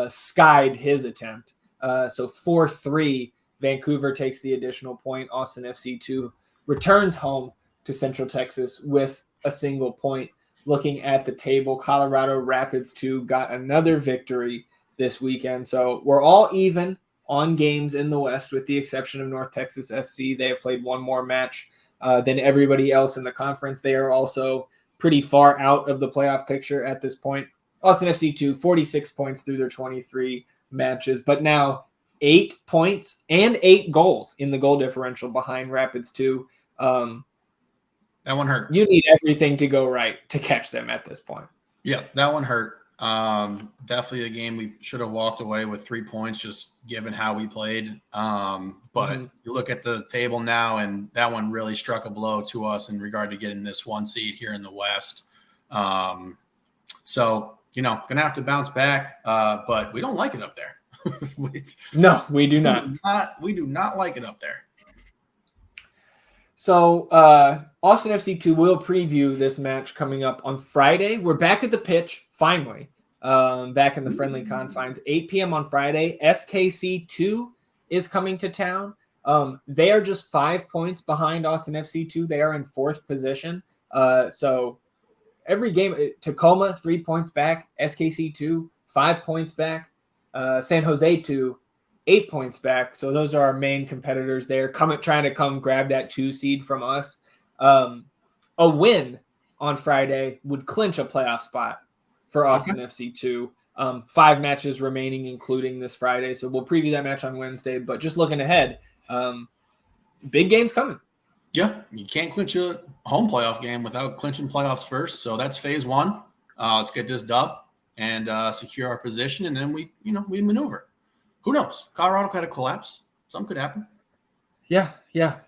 [SPEAKER 1] skied his attempt. So 4-3, Vancouver takes the additional point. Austin FC2 returns home to Central Texas with a single point. Looking at the table, Colorado Rapids 2 got another victory this weekend. So we're all even on games in the West with the exception of North Texas SC. They have played one more match than everybody else in the conference. They are also pretty far out of the playoff picture at this point. Austin FC2, 46 points through their 23 matches, but now 8 points and 8 goals in the goal differential behind Rapids 2.
[SPEAKER 2] That one hurt.
[SPEAKER 1] You need everything to go right to catch them at this point.
[SPEAKER 2] Yeah, that one hurt. Definitely a game we should have walked away with 3 points, just given how we played. But you look at the table now, and that one really struck a blow to us in regard to getting this 1 seed here in the West. So, going to have to bounce back, but we don't like it up there.
[SPEAKER 1] No, we do not.
[SPEAKER 2] We do not like it up there.
[SPEAKER 1] So Austin FC2 will preview this match coming up on Friday. We're back at the pitch, finally, back in the friendly confines. 8 p.m. on Friday. SKC2 is coming to town. They are just 5 points behind Austin FC2. They are in 4th position. So every game, Tacoma, 3 points back. SKC2, 5 points back. San Jose 2, 8 points back. So those are our main competitors there, trying to come grab that 2 seed from us. A win on Friday would clinch a playoff spot for Austin FC2. 5 matches remaining, including this Friday. So we'll preview that match on Wednesday. But just looking ahead, big games coming.
[SPEAKER 2] Yeah, you can't clinch a home playoff game without clinching playoffs first. So that's phase 1. Let's get this dub and secure our position, and then we maneuver. Who knows? Colorado could collapse. Something could happen.
[SPEAKER 1] Yeah.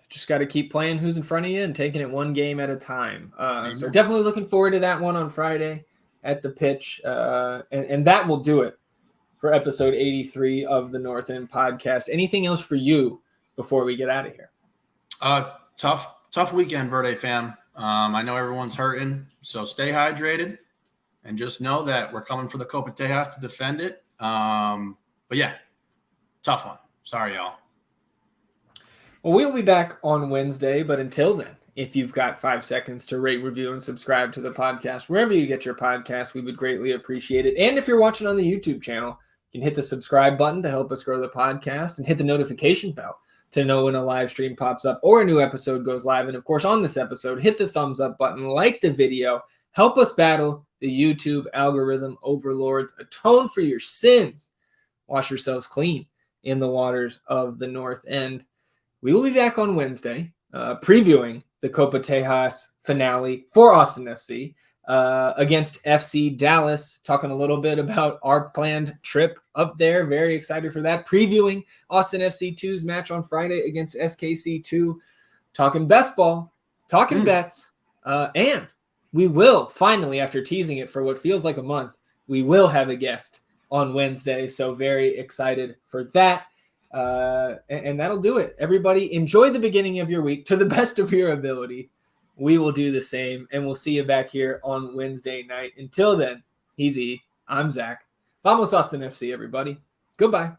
[SPEAKER 1] Just got to keep playing who's in front of you and taking it one game at a time. So definitely looking forward to that one on Friday at the pitch. And that will do it for episode 83 of the North End podcast. Anything else for you before we get out of here?
[SPEAKER 2] Tough weekend, Verde fam. I know everyone's hurting, so stay hydrated and just know that we're coming for the Copa Tejas to defend it. But yeah, Tough one. Sorry, y'all.
[SPEAKER 1] Well, we'll be back on Wednesday, but until then, if you've got 5 seconds to rate, review, and subscribe to the podcast, wherever you get your podcast, we would greatly appreciate it. And if you're watching on the YouTube channel, you can hit the subscribe button to help us grow the podcast and hit the notification bell to know when a live stream pops up or a new episode goes live. And of course, on this episode, hit the thumbs up button, like the video, help us battle the YouTube algorithm overlords, atone for your sins, wash yourselves clean in the waters of the North End. We will be back on Wednesday previewing the Copa Tejas finale for Austin FC against FC Dallas, talking a little bit about our planned trip up there. Very excited for that. Previewing Austin FC 2's match on Friday against SKC 2, talking best ball, talking bets, and we will finally, after teasing it for what feels like a month, we will have a guest on Wednesday. So very excited for that. And that'll do it. Everybody, enjoy the beginning of your week to the best of your ability. We will do the same, and we'll see you back here on Wednesday night. Until then, he's E. I'm Zach. Vamos Austin FC, everybody. Goodbye.